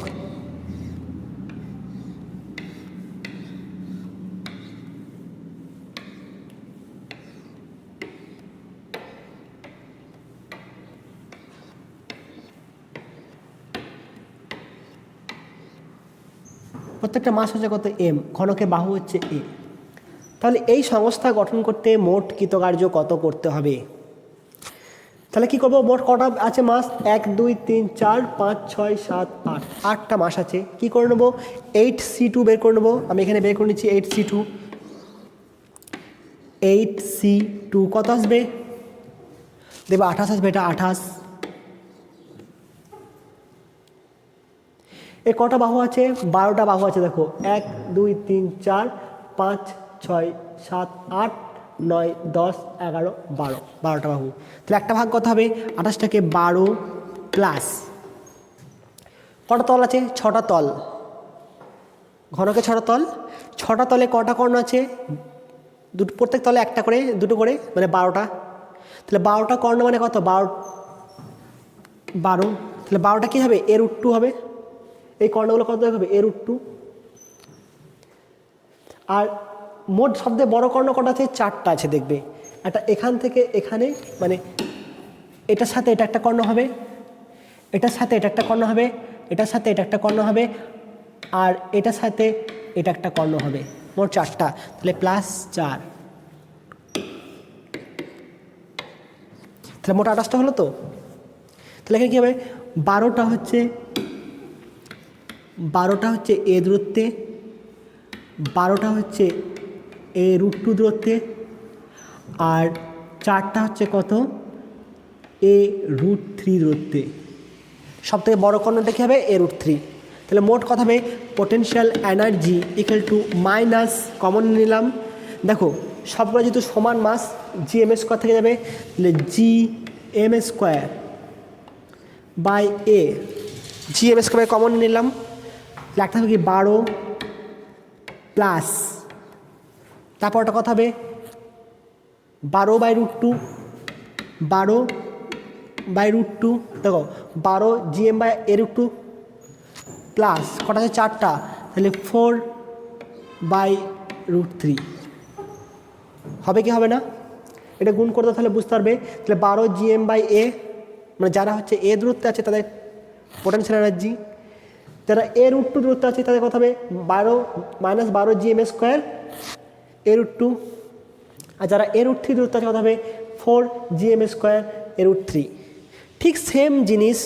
প্রত্যেকটা মাস হচ্ছে কত এম, ঘনকের বাহু হচ্ছে এ। তাহলে এই সংস্থা গঠন করতে মোট কৃতকার্য কত করতে হবে? তাহলে কি করব, মোট কটা আছে মাস, 1 2 3 4 5 6 7 8, 8টা মাস আছে। কি করে নেবো, 8C2 বের করে নেবো। আমি এখানে বের করে নিচ্ছি 8C2। 8C2 কত আসবে, দেখবো 28 আসবে, এটা 28। এর কটা বাহু আছে, 12টা বাহু আছে। দেখো 1 2 3 4 5 6 7 8 9 10 11 12, 12টা বাহু। তাহলে একটা ভাগ কত হবে, 28টাকে 12 প্লাস কটা তল আছে, 6টা তল, ঘনকে 6টা তল, 6টা তলে কটা কর্ণ আছে, দুটো, প্রত্যেক তলে একটা করে, দুটো করে, মানে 12টা। তাহলে 12টা কর্ণ মানে কত? 12, তাহলে 12টা কী হবে? a√2 হবে। এই কর্ণগুলো কত হবে? a√2। আর মোট সবথেকে বড় কর্ণ কটা আছে? 4টা আছে দেখবে। একটা এখান থেকে এখানে, মানে এটার সাথে এটা একটা কর্ণ হবে, এটার সাথে এটা একটা কর্ণ হবে, এটার সাথে এটা একটা কর্ণ হবে, আর এটার সাথে এটা একটা কর্ণ হবে। মোট 4টা, তাহলে +4, তাহলে মোট 28টা হলো তো। তাহলে এখানে কী হবে? 12টা হচ্ছে a দূরত্বে, 12টা হচ্ছে a√2 দূরত্বে, আর 4টা হচ্ছে কত? a√3 দূরত্বে। সবথেকে বড় কর্ণটা কী হবে? a√3। তাহলে মোট কথা হবে potential energy equal to minus, common নিলাম, দেখো সবগুলো যেহেতু সমান মাস, gm² থেকে যাবে, তাহলে gm² by a, gm² common নিলাম, একটা হবে কি 12 প্লাস, তারপর একটা কথা হবে 12/√2, 12/√2, দেখো 12 gm/√2 প্লাস কটা আছে? 4টা, তাহলে 4/√3 হবে কি হবে না? এটা গুণ করতে তাহলে বুঝতে পারবে। তাহলে 12 gm/a, মানে যারা হচ্ছে a দূরত্বে আছে তাদের পোটেনশিয়াল এনার্জি, যারা a√2 দূরত্বে আছে তাদের কথা হবে 12 - 12 gm² a√2, আর যারা a√3 দূরত্বে আছে কথা হবে 4 gm² a√3। ঠিক সেম জিনিস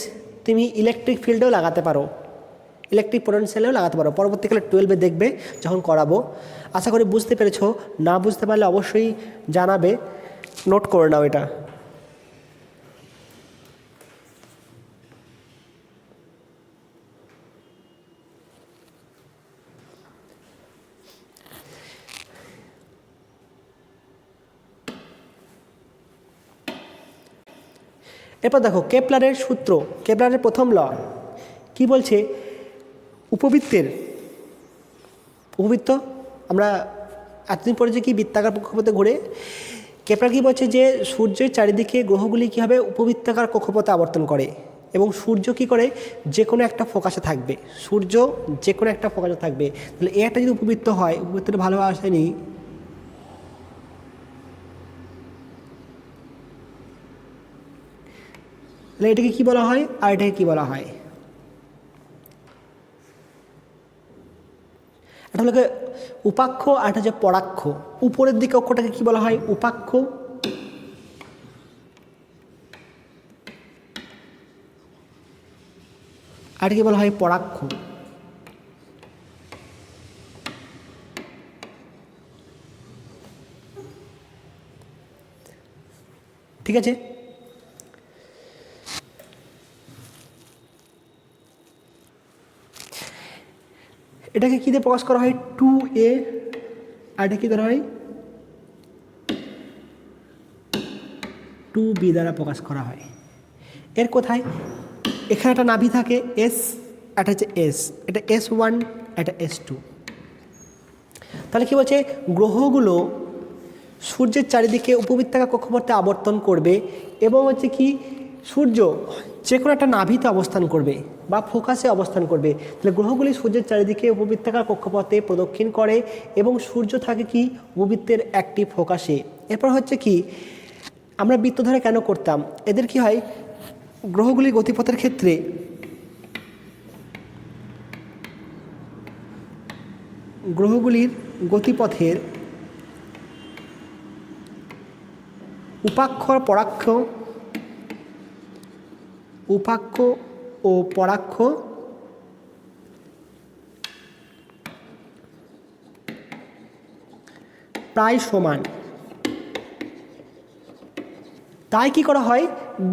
তুমি ইলেকট্রিক ফিল্ডেও লাগাতে পারো, ইলেকট্রিক পোটেনশিয়ালেও লাগাতে পারো। পরবর্তীকালে 12-এ দেখবে যখন করাবো। আশা করি বুঝতে পেরেছো। না বুঝতে পারলে অবশ্যই জানাবে, নোট করে নাও এটা। এরপর দেখো কেপলারের সূত্র, কেপলারের প্রথম ল কি বলছে? উপবৃত্ত আমরা এতদিন পরে যে কি বৃত্তাকার কক্ষপথে ঘুরে, কেপলার কি বলছে যে সূর্যের চারিদিকে গ্রহগুলি কীভাবে উপবৃত্তাকার কক্ষপথে আবর্তন করে, এবং সূর্য কি করে? যে কোনো একটা ফোকাসে থাকবে, সূর্য যে কোনো একটা ফোকাসে থাকবে। তাহলে এ একটা যদি উপবৃত্ত হয়, উপবৃত্তটা ভালোভাবে আসেনি, তাহলে এটাকে কী বলা হয় আর এটাকে কী বলা হয়? এটা হলো উপাক্ষ আর এটা হচ্ছে পরাক্ষ। উপরের দিকে অক্ষটাকে কী বলা হয়? উপাক্ষ, আর কি বলা হয়? পরাক্ষ। ঠিক আছে, এটাকে কী দিয়ে প্রকাশ করা হয়? 2a, আর এটা কী ধরা হয়? 2b দ্বারা প্রকাশ করা হয়। এর কোথায়? এখানে একটা নাভি থাকে s, এটা হচ্ছে s, এটা s1, এটা s2। তাহলে কী বলছে? গ্রহগুলো সূর্যের চারিদিকে উপবৃত্তাকার কক্ষপথে আবর্তন করবে, এবং হচ্ছে কি সূর্য যে কোনো একটা নাভিতে অবস্থান করবে বা ফোকাসে অবস্থান করবে। তাহলে গ্রহগুলি সূর্যের চারিদিকে উপবৃত্তাকার কক্ষপথে প্রদক্ষিণ করে, এবং সূর্য থাকে কি উপবৃত্তের একটি ফোকাসে। এরপর হচ্ছে কি আমরা বৃত্ত ধরে কেন করতাম? এদের কি হয়? গ্রহগুলির গতিপথের ক্ষেত্রে গ্রহগুলির গতিপথের উপাক্ষ ও পরাক্ষ প্রায় সমান। তাই কি করা হয়?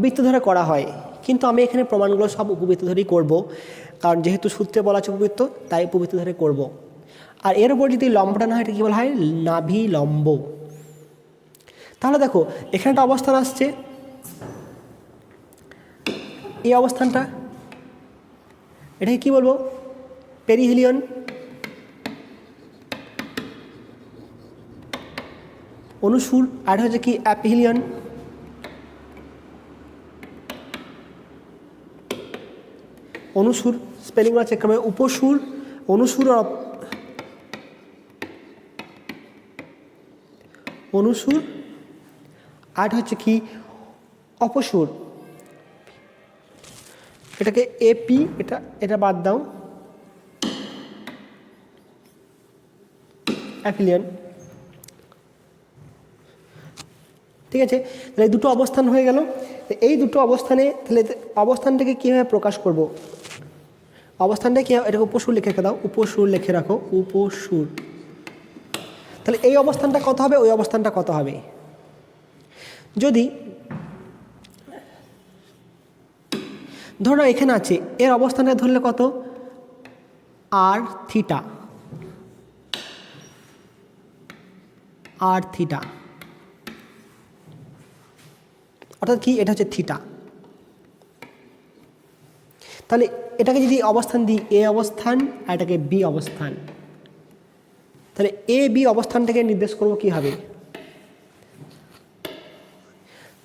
বৃত্ত ধরে করা হয়। কিন্তু আমি এখানে প্রমাণগুলো সব উপবৃত্ত ধরেই করব, কারণ যেহেতু সূত্রে বলা আছে উপবৃত্ত, তাই উপবৃত্ত ধরে করব। আর এর উপর যদি লম্বটা না হয়, এটা কী বলা হয়? নাভি লম্ব। তাহলে দেখো এখানে একটা অবস্থান আসছে, এই অবস্থানটা, এটাকে কী বলবো? পেরিহেলিয়ন। অনুসুর। আর হচ্ছে কি অ্যাপিহিলিয়ন। অনুসুর স্পেলিংগুলো চেক করবে, উপসুর, অনুসুর আর অনুসুর, আর হচ্ছে কি অপসুর। এটাকে এপি, এটা বাদ দাও, অ্যাফিলিয়ান। ঠিক আছে, তাহলে দুটো অবস্থান হয়ে গেল। এই দুটো অবস্থানে তাহলে অবস্থানটাকে কীভাবে প্রকাশ করব? অবস্থানটা কী, এটাকে উপসুর লিখে রেখে দাও, উপসুর লিখে রাখো, উপসুর। তাহলে এই অবস্থানটা কত হবে, ওই অবস্থানটা কত হবে? যদি ধরো এখানে আছে, এর অবস্থানটা ধরলে কত, আর থিটা, আর থিটা, অর্থাৎ কি, এটা হচ্ছে থিটা। তাহলে এটাকে যদি অবস্থান দিই এ অবস্থান, আর এটাকে বি অবস্থান, তাহলে এ বি অবস্থানটাকে নির্দেশ করবো কি হবে?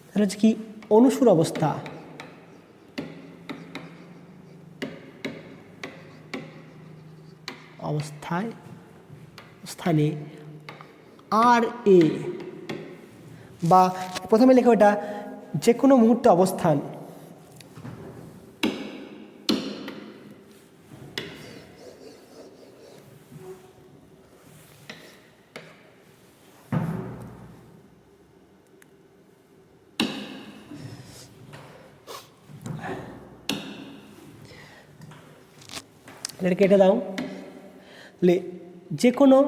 তাহলে হচ্ছে কি অনুসুর অবস্থা, স্থানে আর এ, বা প্রথমে লেখো এটা যে কোনো মুহূর্তে অবস্থান, এটা কেটে দাও, যে কোনো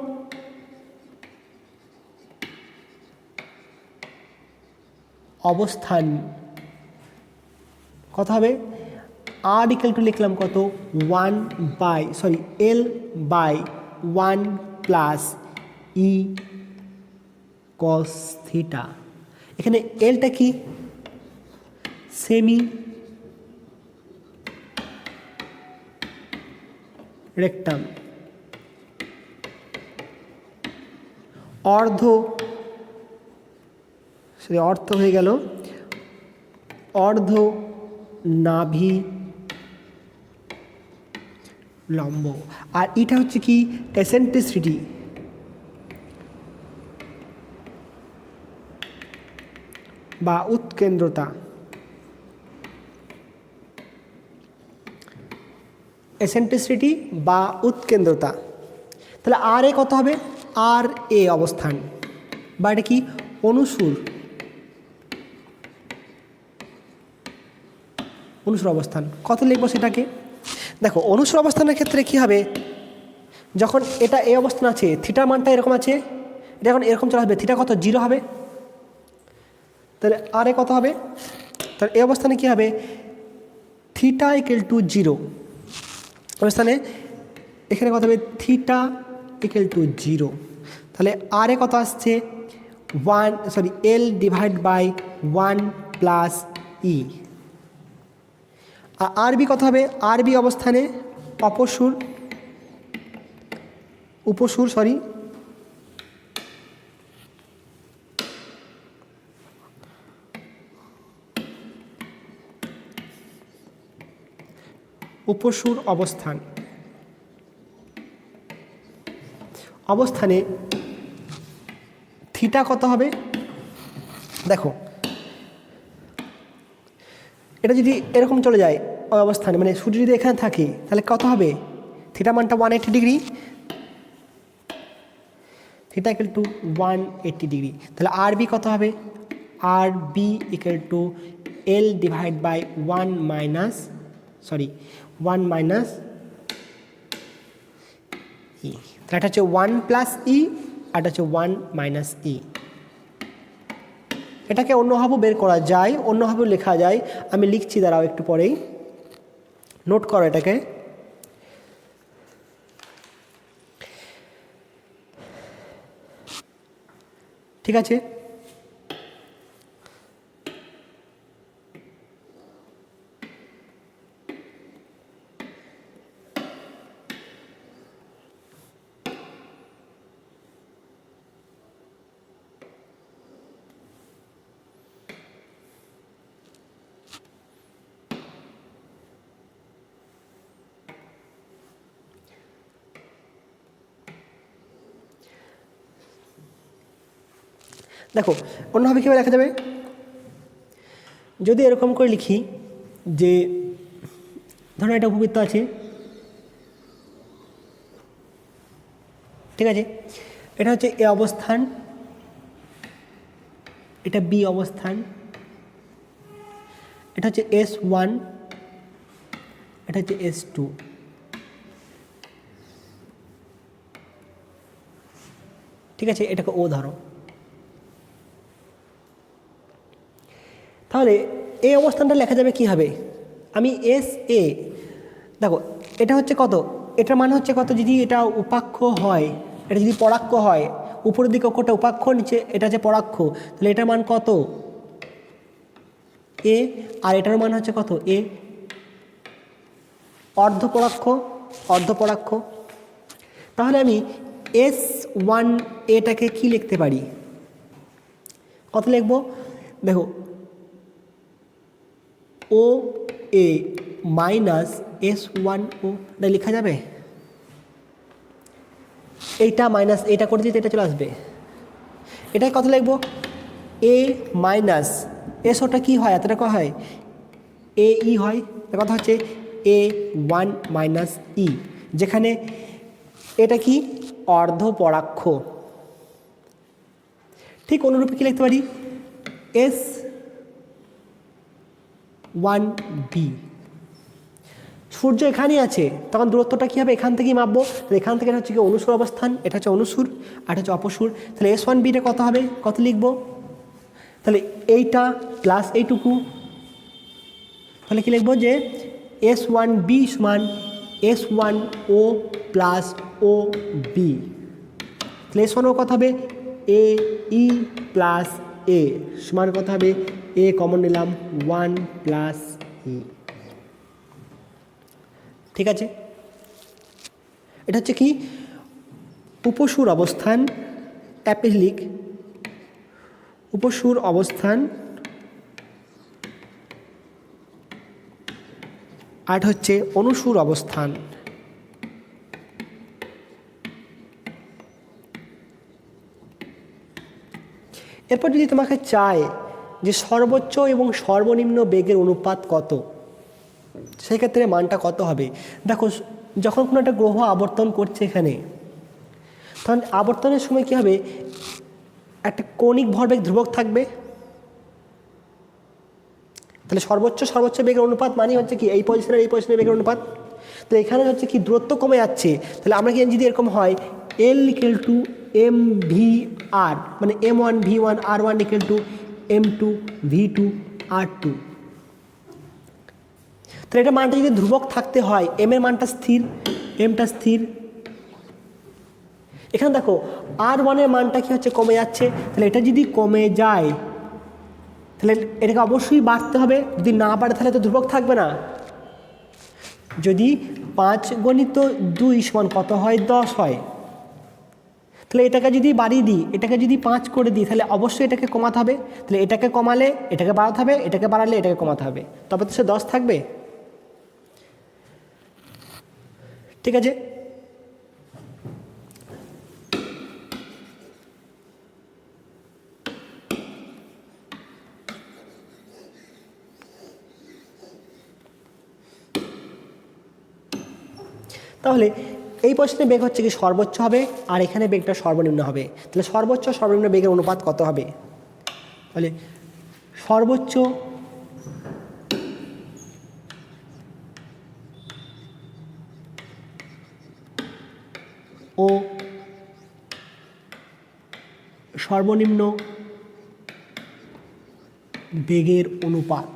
অবস্থান কত হবে, আর ইকুয়াল টু লিখলাম কত, L/1 plus E cos theta. এখানে এলটা কি, সেমি রেক্টাম, অর্ধ, অর্থ হয়ে গেল অর্ধ নাভি লম্ব, আর এটা হচ্ছে কি এসেন্ট্রিসিটি, বা উৎকেন্দ্রতা। এসেন্ট্রিসিটি বা উৎকেন্দ্রতা। তাহলে আর এ কত হবে, আর এ অবস্থান, বা এটা কি অনুসুর, অনুসুর অবস্থান। কত লিখবো সেটাকে, দেখো অনুসুর অবস্থানের ক্ষেত্রে কি হবে, যখন এটা এই অবস্থান আছে, থিটার মানটা এরকম আছে, এটা এখন এরকম চলে আসবে, থিটা কত 0 হবে, তাহলে আর এ কত হবে, তাহলে এই অবস্থানে কি হবে, থিটা ইকুয়াল টু 0 অবস্থানে, এখানে কত হবে, থিটা ইকুয়াল টু 0, তাহলে আর এ কত আসছে, L/1 প্লাস ই। আর বি কত হবে, আর বি অবস্থানে উপসুর, উপসুর অবস্থানে থিটা কত হবে, দেখো এটা যদি এরকম চলে যায় ওই অবস্থানে, মানে সূর্য যদি এখানে থাকে, তাহলে কত হবে, থিটা মানটা 180 degree, theta equal to 180 degree. তাহলে আর বি কত হবে, আর b equal to L/1 minus e. তাহলে এটা হচ্ছে 1 প্লাস ই, আর এটা হচ্ছে 1 মাইনাস ই। এটাকে অন্যভাবে বের করা যায়, অন্যভাবেও লেখা যায়, আমি লিখছি, দাঁড়াও একটু পরেই, নোট করো এটাকে। ঠিক আছে, দেখো অন্যভাবে কীভাবে লেখা যাবে, যদি এরকম করে লিখি যে ধরো একটা উপবৃত্ত আছে, ঠিক আছে, এটা হচ্ছে এ অবস্থান, এটা বি অবস্থান, এটা হচ্ছে S1, এটা হচ্ছে S2, ঠিক আছে, এটাকে ও ধরো। তাহলে এই অবস্থানটা লেখা যাবে কীভাবে, আমি SA, দেখো এটা হচ্ছে কত, এটার মানে হচ্ছে কত, যদি এটা উপাক্ষ হয়, এটা যদি পরাক্ষ হয়, উপরের দিকে অক্ষরটা উপাক্ষ, নিচে এটা হচ্ছে পরাক্ষ, তাহলে এটার মান কত A, আর এটার মান হচ্ছে কত A, অর্ধপরাক্ষ, অর্ধপরাক্ষ। তাহলে আমি S1 এটাকে কি লিখতে পারি, কত লিখব, দেখো ও এ মাইনাস S1 ও, এটা লেখা যাবে, এইটা মাইনাস এইটা করে দিতে এটা চলে আসবে, এটাই কত লিখব, এ মাইনাস এস, ওটা কী হয়, এতটা কী হয়, এ ই হয়, কথা হচ্ছে A1 মাইনাস ই, যেখানে এটা কি অর্ধপরাক্ষ। ঠিক অনুরূপে কী লিখতে পারি, S1b, সূর্য এখানেই আছে, তখন দূরত্বটা কী হবে, এখান থেকেই মাপবো, তাহলে এখান থেকে এটা হচ্ছে কি অনুসুর অবস্থান, এটা হচ্ছে অনুসুর, আর এটা হচ্ছে অপসুর, তাহলে S1bটা কত হবে, কত লিখব, তাহলে এইটা প্লাস এইটুকু, তাহলে কী লিখব যে S1b সমান S1o প্লাস OB, তাহলে S1o কত হবে, AE প্লাস A সমান কত হবে, A কমন নিলাম 1 প্লাস E, ঠিক আছে। এটা হচ্ছে কি উপসুর অবস্থান, অ্যাপেলিক উপসুর অবস্থান, আর হচ্ছে অনুসুর অবস্থান। এরপর যদি তোমাকে চায় যে সর্বোচ্চ এবং সর্বনিম্ন বেগের অনুপাত কত, সেক্ষেত্রে মানটা কত হবে, দেখো যখন কোনো একটা গ্রহ আবর্তন করছে এখানে, তখন আবর্তনের সময় কী হবে, একটা কৌণিক ভরবেগ ধ্রুবক থাকবে, তাহলে সর্বোচ্চ বেগের অনুপাত মানে হচ্ছে কি এই পজিশনের বেগের অনুপাত, তো এখানে হচ্ছে কি দূরত্ব কমে যাচ্ছে, তাহলে আমরা কি যদি এরকম হয় L ইকুয়াল টু MVR, মানে M1 V1 R1 equal to M2 V2 R2, তাহলে এটা মানটা যদি ধ্রুবক থাকতে হয়, M এর মানটা স্থির, Mটা স্থির, এখানে দেখো R1 এর মানটা কি হচ্ছে কমে যাচ্ছে, তাহলে এটা যদি কমে যায় তাহলে এটাকে অবশ্যই বাড়তে হবে, যদি না বাড়ে তাহলে তো ধ্রুবক থাকবে না। যদি 5 গুণিত 2 সমান কত হয়, 10 হয়, তাহলে এটাকে যদি বাড়িয়ে দিই, এটাকে যদি 5 করে দিই, তাহলে অবশ্যই এটাকে কমাতে হবে, তাহলে এটাকে কমালে এটাকে বাড়াতে হবে, এটাকে বাড়ালে এটাকে কমাতে হবে, তবে তো সে 10 থাকবে, ঠিক আছে। তাহলে এই প্রশ্নে বেগ হচ্ছে কি সর্বোচ্চ হবে, আর এখানে বেগটা সর্বনিম্ন হবে, তাহলে সর্বোচ্চ সর্বনিম্ন বেগের অনুপাত কত হবে, তাহলে সর্বোচ্চ ও সর্বনিম্ন বেগের অনুপাত,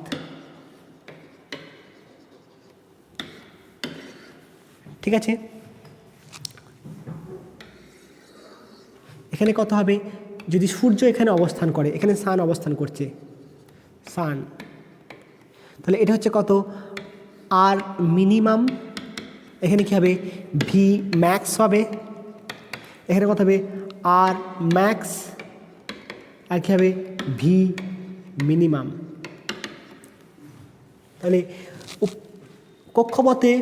ঠিক আছে। এখানে কত হবে, যদি সূর্য এখানে অবস্থান করে, এখানে সান অবস্থান করছে, সান, তাহলে এটা হচ্ছে কত আর মিনিমাম, এখানে কী হবে ভি ম্যাক্স হবে, এখানে কত হবে আর ম্যাক্স, আর কী হবে ভি মিনিমাম। তাহলে কক্ষপথে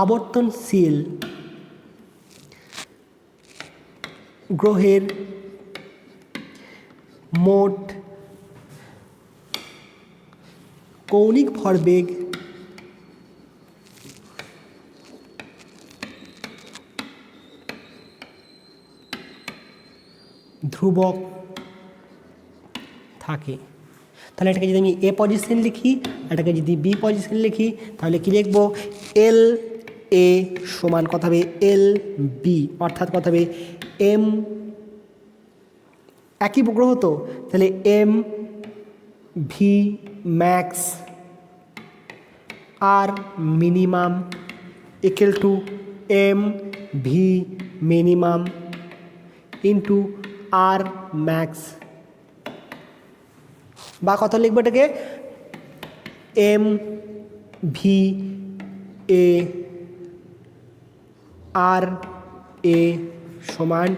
আবর্তনশীল গ্রহের মোট কৌণিক ভরবেগ ধ্রুবক থাকে। তাহলে এটাকে যদি আমি এ পজিশন লিখি, এটাকে যদি বি পজিশন লিখি, তাহলে কি লিখবো? এল এ সমান কত হবে? এল বি, অর্থাৎ কত হবে? এম, একই গ্রহ তো, তাহলে M V max R minimum equal to M V minimum into R max, বা কত লিখবো এটাকে? এম ভি এ আর এ সমান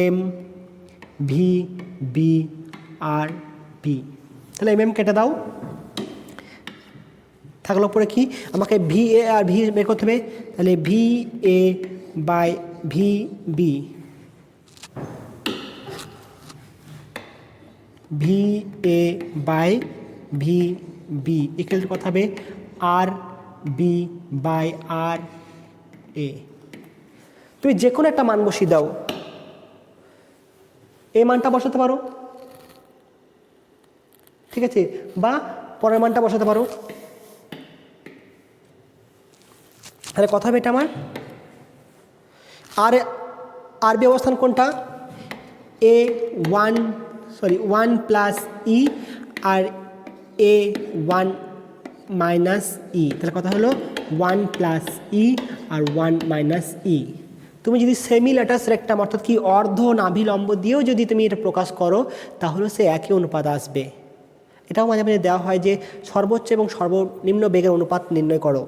এম ভি বি আর বি। তাহলে এম কেটে দাও, থাকলো পরে কি? আমাকে ভি এ আর ভি বের করতে হবে। তাহলে V A by V B, V A by V B equal to কত হবে? আর বি বাই আর এ। তুমি যে কোনো একটা মান বসিয়ে দাও, এই মানটা বসাতে পারো, ঠিক আছে, বা পরের মানটা বসাতে পারো। তাহলে কথা হবে এটা আমার আর বি অবস্থান কোনটা? এ ওয়ান, সরি 1 প্লাস ই আর এ 1 মাইনাস ই। তাহলে কথা হলো 1 প্লাস ই আর 1 মাইনাস ই। তুমি যদি সেমি ল্যাটাস রেক্টাম, অর্থাৎ কি অর্ধ নাভিলম্ব দিয়েও যদি তুমি এটা প্রকাশ করো, তাহলে সে একই অনুপাত আসবে। এটাও মাঝে মাঝে দেওয়া হয় যে সর্বোচ্চ এবং সর্বনিম্ন বেগের অনুপাত নির্ণয় করো,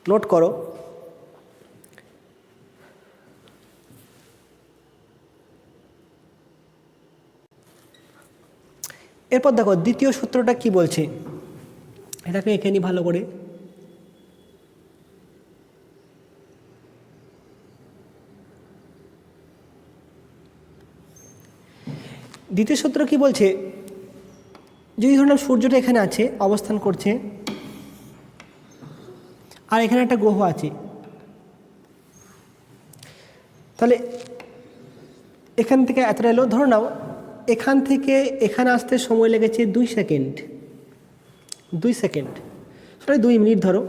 নোট করো। এরপর দেখো দ্বিতীয় সূত্রটা কি বলছে, এটাকে এঁকে নিই ভালো করে। দ্বিতীয় সূত্র কি বলছে? যদি ধরুন সূর্যটা এখানে আছে, অবস্থান করছে, আর এখানে একটা গ্রহ আছে, তাহলে এখান থেকে এতটা এলো, ধরো নাও এখান থেকে এখানে আসতে সময় লেগেছে 2 সেকেন্ড, 2 সেকেন্ড, সরি 2 মিনিট ধরো।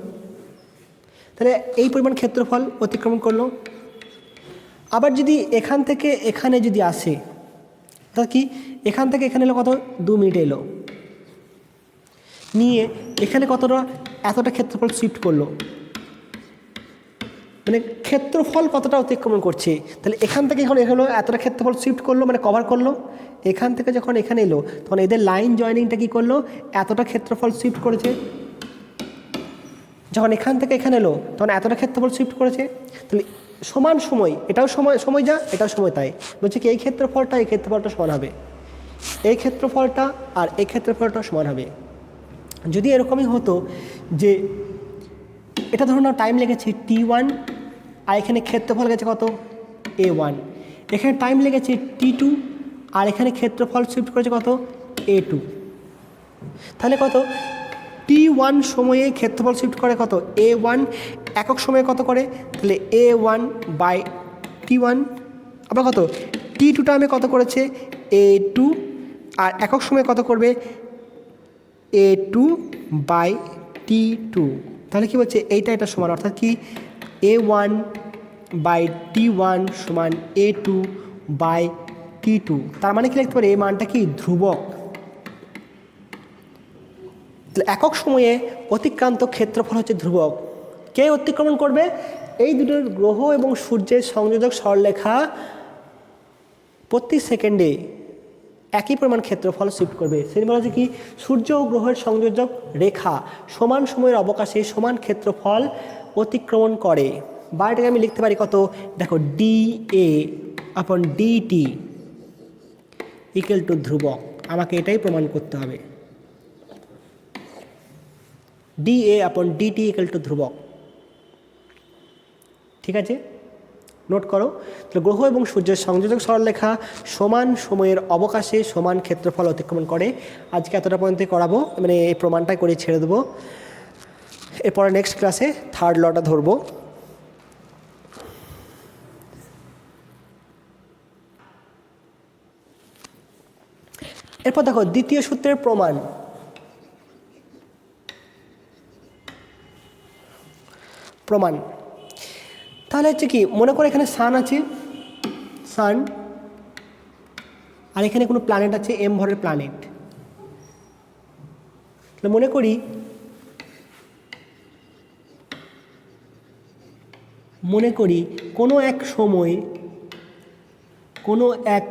তাহলে এই পরিমাণ ক্ষেত্রফল অতিক্রমণ করলো। আবার যদি এখান থেকে এখানে যদি আসে, অর্থাৎ কি এখান থেকে এখানে এলো কত? 2 মিনিট এলো, নিয়ে এখানে কতটা এতটা ক্ষেত্রফল শিফট করলো, মানে ক্ষেত্রফল কতটা অতিক্রমণ করছে। তাহলে এখান থেকে যখন এখানে এতটা ক্ষেত্রফল শিফট করলো, মানে কভার করলো। এখান থেকে যখন এখানে এলো, তখন এদের লাইন জয়েনিংটা কী করলো? এতটা ক্ষেত্রফল শিফট করেছে। যখন এখান থেকে এখানে এলো, তখন এতটা ক্ষেত্রফল শিফট করেছে। তাহলে সমান সময়, এটাও সময় যা, এটাও সময় তাই। বলছে কি এই ক্ষেত্রফলটা সমান হবে, এই ক্ষেত্রফলটা আর এই ক্ষেত্রফলটা সমান হবে। যদি এরকমই হতো যে এটা ধরুন টাইম লেগেছে T1, আর এখানে ক্ষেত্রফল গেছে কত? A1। এখানে টাইম লেগেছে T2, আর এখানে ক্ষেত্রফল শিফট করেছে কত? A2। তাহলে কত? T1 সময়ে ক্ষেত্রফল শিফট করে কত? A1। একক সময়ে কত করে? তাহলে A1 বাই T1। আবার কত? T2 টাইমে কত করেছে? A2। আর একক সময়ে কত করবে? A2 by T2। তাহলে কি বলছে? এটা সমান, অর্থাৎ কি A1 বাই T1 সমান A2 বাই T2। তার মানে কি লিখতে পারে? এই মানটা কি ধ্রুবক। তাহলে একক সময়ে অতিক্রান্ত ক্ষেত্রফল হচ্ছে ধ্রুবক। কে অতিক্রমণ করবে? এই দুটো গ্রহ এবং সূর্যের সংযোজক সরলরেখা প্রতি সেকেন্ডে একই পরিমাণ ক্ষেত্রফল শিফট করবে। সেদিন বলা হচ্ছে কি সূর্য ও গ্রহের সংযোজক রেখা সমান সময়ের অবকাশে সমান ক্ষেত্রফল অতিক্রমণ করে। বা এটাকে আমি লিখতে পারি কত? দেখো DA আপন DT ইকুয়াল টু ধ্রুবক। আমাকে এটাই প্রমাণ করতে হবে, DA আপন DT ইকুয়াল টু ধ্রুবক। ঠিক আছে, নোট করো। তাহলে গ্রহ এবং সূর্যের সংযোজক সরলরেখা সমান সময়ের অবকাশে সমান ক্ষেত্রফল অতিক্রমণ করে। আজকে এতটা পর্যন্ত করাবো, মানে এই প্রমাণটাই করে ছেড়ে দেবো। এরপরে নেক্সট ক্লাসে থার্ড লটা ধরবো। এরপর দেখো দ্বিতীয় সূত্রের প্রমাণ। তাহলে হচ্ছে কি, মনে করো এখানে সান আছে, সান, আর এখানে কোনো প্ল্যানেট আছে এম ভরের প্ল্যানেট। তাহলে মনে করি কোনো এক সময়, কোনো এক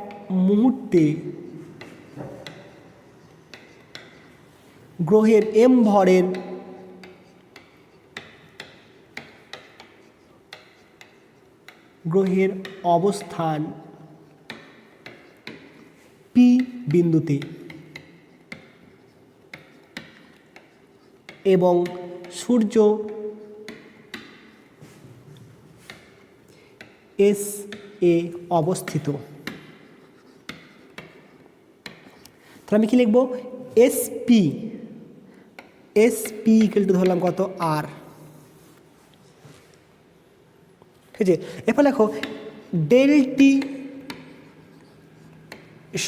মুহূর্তে গ্রহের এম ভরের অবস্থান পি বিন্দুতে এবং সূর্য এস এ অবস্থিত। তাহলে আমি কি লিখব? এসপি ইকুয়াল টু ধরলাম কত, আর। ঠিক আছে, এরপর লেখো ডেলটি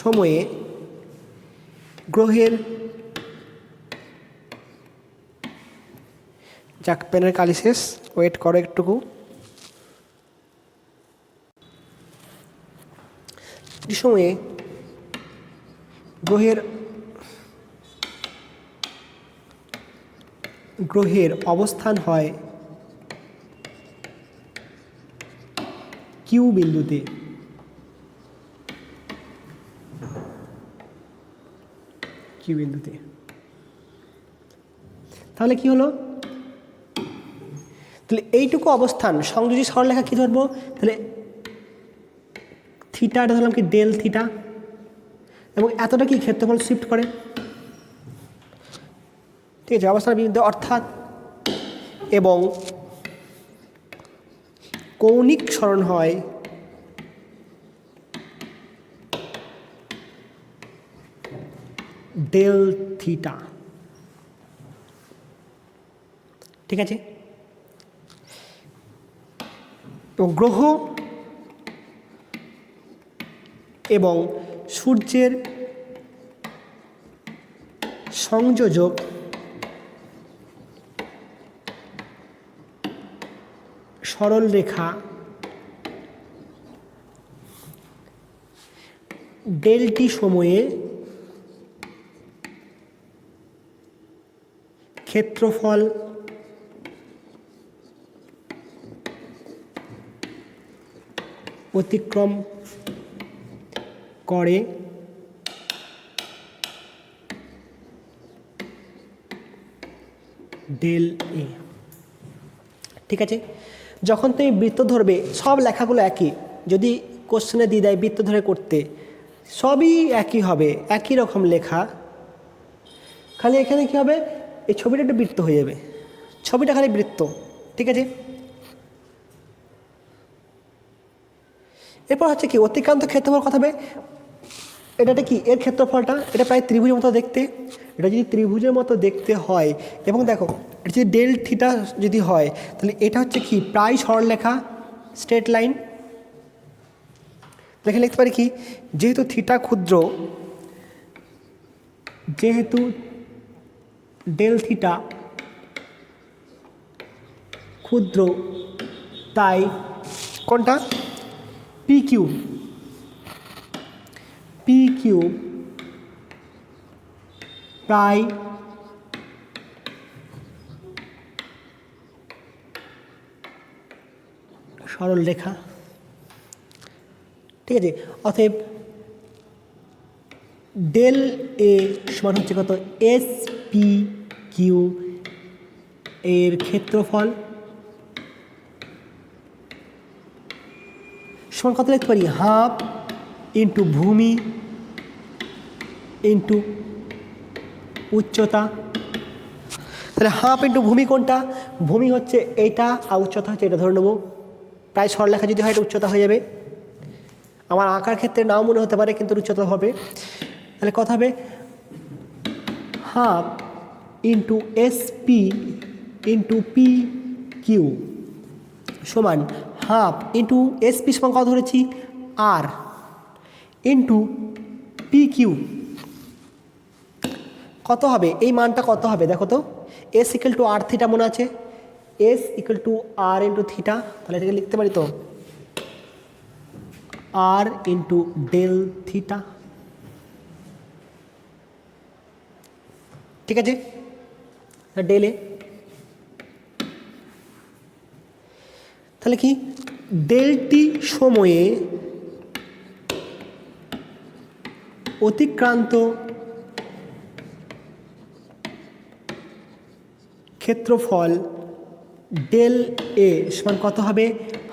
সময়ে গ্রহের, যাক পেনের কালি শেষ, ওয়েট করো একটুকু। যে সময়ে গ্রহের অবস্থান হয় কিউ বিন্দুতে, তাহলে কি হলো? তাহলে এইটুকু অবস্থান সংযোজী সরলরেখা কি ধরবো? তাহলে থিটাটা ধরলাম কি ডেল থিটা, এবং এতটা কি ক্ষেত্রফল শিফট করে। ঠিক আছে, অবস্থান বিরুদ্ধে অর্থাৎ, এবং কৌণিক সরণ হয় ডেল থিটা। ঠিক আছে, তো গ্রহ এবং সূর্যের সংযোজক সরলরেখা ডেলটি সময়ে ক্ষেত্রফল অতিক্রম করে ডেল এ। ঠিক আছে, যখন তুমি বৃত্ত ধরবে সব লেখাগুলো একই, যদি কোশ্চেনে দিয়ে দেয় বৃত্ত ধরে করতে, সবই একই হবে, একই রকম লেখা। খালি এখানে কি হবে, এই ছবিটা একটা বৃত্ত হয়ে যাবে, ছবিটা খালি বৃত্ত। ঠিক আছে, এরপর হচ্ছে কি অতিক্রান্ত ক্ষেত্রফল কথা হবে। এটা কি, এর ক্ষেত্রফলটা এটা প্রায় ত্রিভুজের মতো দেখতে। এটা যদি ত্রিভুজের মতো দেখতে হয়, এবং দেখো এটা যদি ডেল থিটা যদি হয়, তাহলে এটা হচ্ছে কি প্রায় সরলরেখা, স্ট্রেট লাইন। লেখা লিখতে পারি কি, যেহেতু থিটা ক্ষুদ্র, যেহেতু ডেল থিটা ক্ষুদ্র, তাই কোনটা পি কিউ প্রায় সরল রেখা। ঠিক আছে, অতএব ডেল এ সমান হচ্ছে কত, এস পি কিউ এর ক্ষেত্রফল সমান কত লিখতে পারি, হাফ ইন্টু ভূমি ইন্টু উচ্চতা। তাহলে হাফ ইন্টু ভূমি কোনটা, ভূমি হচ্ছে এইটা আর উচ্চতা হচ্ছে এটা ধরে নেব। প্রায় সরলরেখা যদি হয় এটা উচ্চতা হয়ে যাবে। আমার আঁকার ক্ষেত্রে নাও মনে হতে পারে, কিন্তু উচ্চতা হবে। তাহলে কথা হবে half into SP into P Q সমান হাফ ইন্টু এসপি সমান কত ধরেছি আর ইন্টু পি কিউ কত হবে, এই মানটা কত হবে দেখো তো। S equal to R theta মনে আছে, S equal to R into theta, তাহলে এটাকে লিখতে পারি তো আর ইন্টু ডেল থিটা। ঠিক আছে, ডেলে তাহলে কি ডেলটি সময়ে অতিক্রান্ত ক্ষেত্রফল ডেল এ সমান কত হবে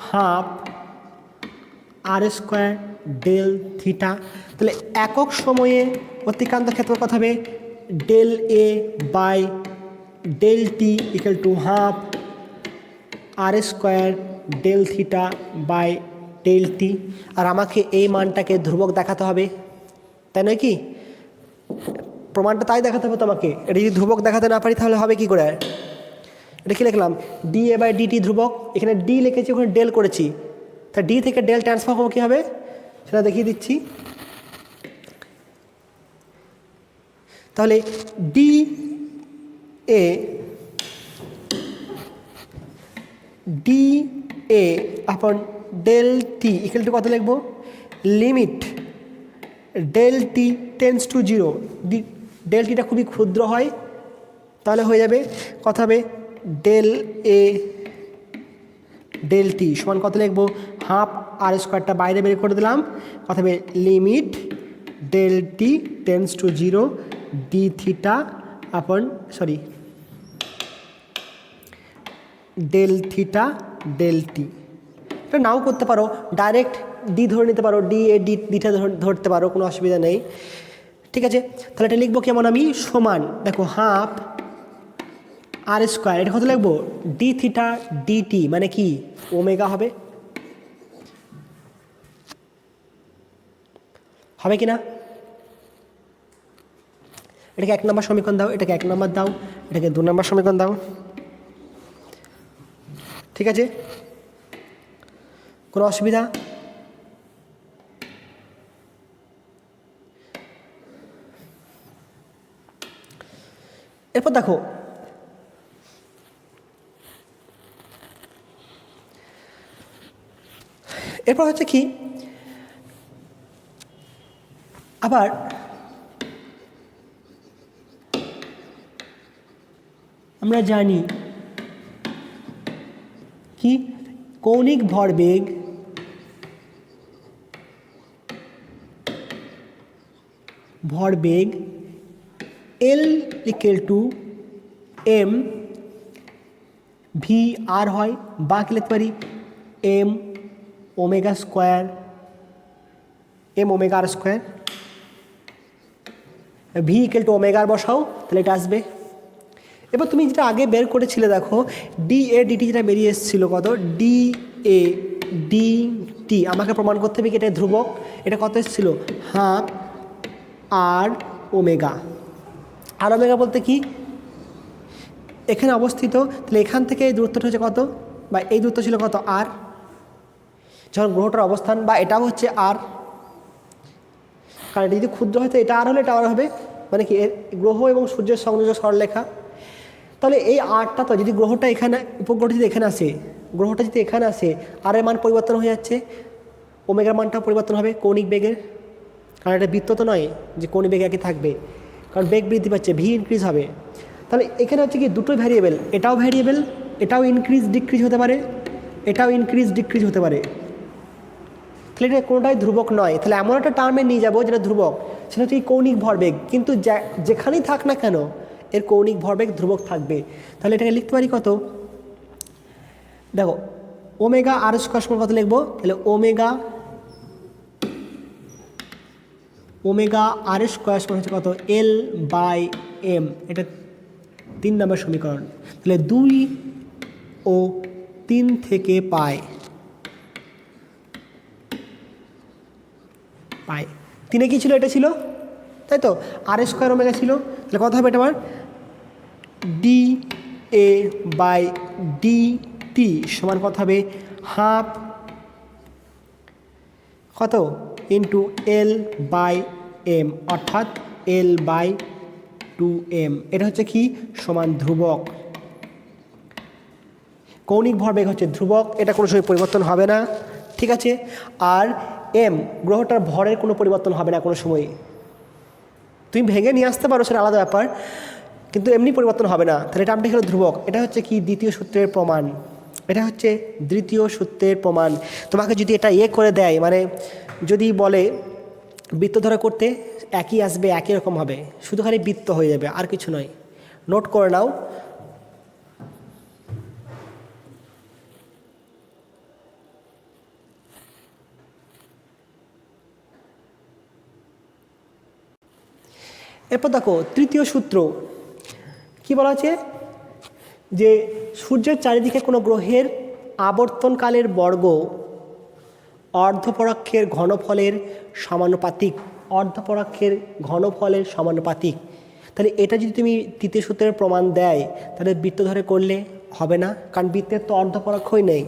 half r square del theta. তাহলে একক সময়ে অতিক্রান্ত ক্ষেত্রফল কত হবে del A by del t equal to half r square del theta by del t. আর আমাকে এই মানটাকে ধ্রুবক দেখাতে হবে, তাই নয় কি? প্রমাণটা তাই দেখাতে হবে তোমাকে। এটা যদি ধ্রুবক দেখাতে না পারি তাহলে হবে কি করে? এটা কি লিখলাম ডি এ বাই ডিটি ধ্রুবক, এখানে ডি লিখেছি ওখানে ডেল করেছি, তা ডি থেকে ডেল ট্রান্সফার করবো কী হবে সেটা দেখিয়ে দিচ্ছি। তাহলে ডি এ আপন ডেল টি ইকুয়াল টু কত লিখবো limit del T tends to zero, del theta খুবই ক্ষুদ্র হয়, তাহলে হয়ে যাবে কথা হবে ডেল এ ডেল টি সমান কত লিখবো হাফ আর স্কোয়ারটা বাইরে বের করে দিলাম, কথা হবে limit del T tends to zero D theta upon del theta del T. এটা নাও করতে পারো, ডাইরেক্ট ডি ধরে নিতে পারো, ডি এ ডিটা ধরতে পারো, কোনো অসুবিধা নেই। ঠিক আছে, তাহলে এটা লিখবো কেমন আমি সমান দেখো হাফ আর স্কোয়ার, এটা কত লিখবো ডি থিটা ডিটি মানে কি ওমেগা হবে কি না? এটাকে 1 নম্বর সমীকরণ দাও, এটাকে 1 নম্বর দাও, এটাকে 2 নম্বর সমীকরণ দাও। ঠিক আছে, কোনো অসুবিধা? এরপর দেখো এরপর হচ্ছে কি আবার আমরা জানি কি কৌণিক ভরবেগ L equal to M v r হয়, বা কি লিখতে পারি m omega square m omega r square, v equal to omega r বসাও তাহলে এটা আসবে। এবার তুমি যেটা আগে বের করেছিলে দেখো ডি এ ডিটি যেটা বেরিয়ে এসেছিলো কত ডি এ ডি টি, আমাকে প্রমাণ করতে হবে কি এটা ধ্রুবক, এটা কত এসেছিলো হাফ আর ওমেগা। আর ওমেগা বলতে কি এখানে অবস্থিত, তাহলে এখান থেকে এই দূরত্বটা হচ্ছে কত, বা এই দূরত্ব ছিল কত আর, যখন গ্রহটার অবস্থান বা এটাও হচ্ছে আর, কারণ এটা যদি ক্ষুদ্র হয় তো এটা আর হলে এটা আর হবে, মানে কি গ্রহ এবং সূর্যের সংযোগ সরলরেখা। তাহলে এই আরটা তো যদি গ্রহটা এখানে উপগ্রহটা যদি এখানে আসে, গ্রহটা যদি এখানে আসে আর এর মান পরিবর্তন হয়ে যাচ্ছে, ওমেগার মানটাও পরিবর্তন হবে কৌণিক বেগের, কারণ এটা বৃত্ত তো নয় যে কৌণিক বেগ একই থাকবে, কারণ বেগ বৃদ্ধি পাচ্ছে ভি ইনক্রিজ হবে। তাহলে এখানে হচ্ছে কি দুটোই ভ্যারিয়েবল, এটাও ভ্যারিয়েবল, এটাও ইনক্রিজ ডিক্রিজ হতে পারে, এটাও ইনক্রিজ ডিক্রিজ হতে পারে, তাহলে এটা কোনোটাই ধ্রুবক নয়। তাহলে এমন একটা টার্মে নিয়ে যাবো যেটা ধ্রুবক, সেটা হচ্ছে এই কৌণিক ভরবেগ, কিন্তু যেখানেই থাক না কেন এর কৌণিক ভরবেগ ধ্রুবক থাকবে। তাহলে এটাকে লিখতে পারি কত দেখো ওমেগা আর স্কোয়ার সমান কত লিখবো, তাহলে ওমেগা আর স্কোয়ার সমান হচ্ছে কত এল বাই এম, এটা 3 নম্বর সমীকরণ। তাহলে 2 ও 3 থেকে পাই পাই। 3 কি ছিল? এটা ছিল, তাই তো, আর স্কোয়ার ওমেগা ছিল। তাহলে কত হবে এটা আমার? ডি এ বাই ডি টি সমান কত হবে? হাফ কত ইন্টু এল বাই এম, অর্থাৎ এল বাই 2m। এটা হচ্ছে কি? সমান ধ্রুবক। কৌণিক ভরবেগ হচ্ছে ধ্রুবক, এটা কোনো সময় পরিবর্তন হবে না, ঠিক আছে। আর এম, গ্রহটার ভরের কোনো পরিবর্তন হবে না কোনো সময়। তুমি ভেঙে নিয়ে আসতে পারো, সেটা আলাদা ব্যাপার, কিন্তু এমনি পরিবর্তন হবে না। তাহলে এটা আমরা হলো ধ্রুবক। এটা হচ্ছে কি? দ্বিতীয় সূত্রের প্রমাণ। এটা হচ্ছে দ্বিতীয় সূত্রের প্রমাণ। তোমাকে যদি এটা করে দেয়, মানে যদি বলে বৃত্ত ধরে করতে, একই আসবে, একই রকম হবে, শুধু খালি বৃত্ত হয়ে যাবে, আর কিছু নয়। নোট করে নাও। এরপর দেখো তৃতীয় সূত্র কি বলা আছে? যে সূর্যের চারিদিকে কোনো গ্রহের আবর্তনকালের বর্গ অর্ধপরাক্ষের ঘনফলের সমানুপাতিক। অর্ধপরাক্ষের ঘনফলের সমানুপাতিক। তাহলে এটা যদি তুমি তৃতীয় সূত্রের প্রমাণ দেয়, তাহলে বৃত্ত ধরে করলে হবে না, কারণ বৃত্তের তো অর্ধপরাক্ষই নেই।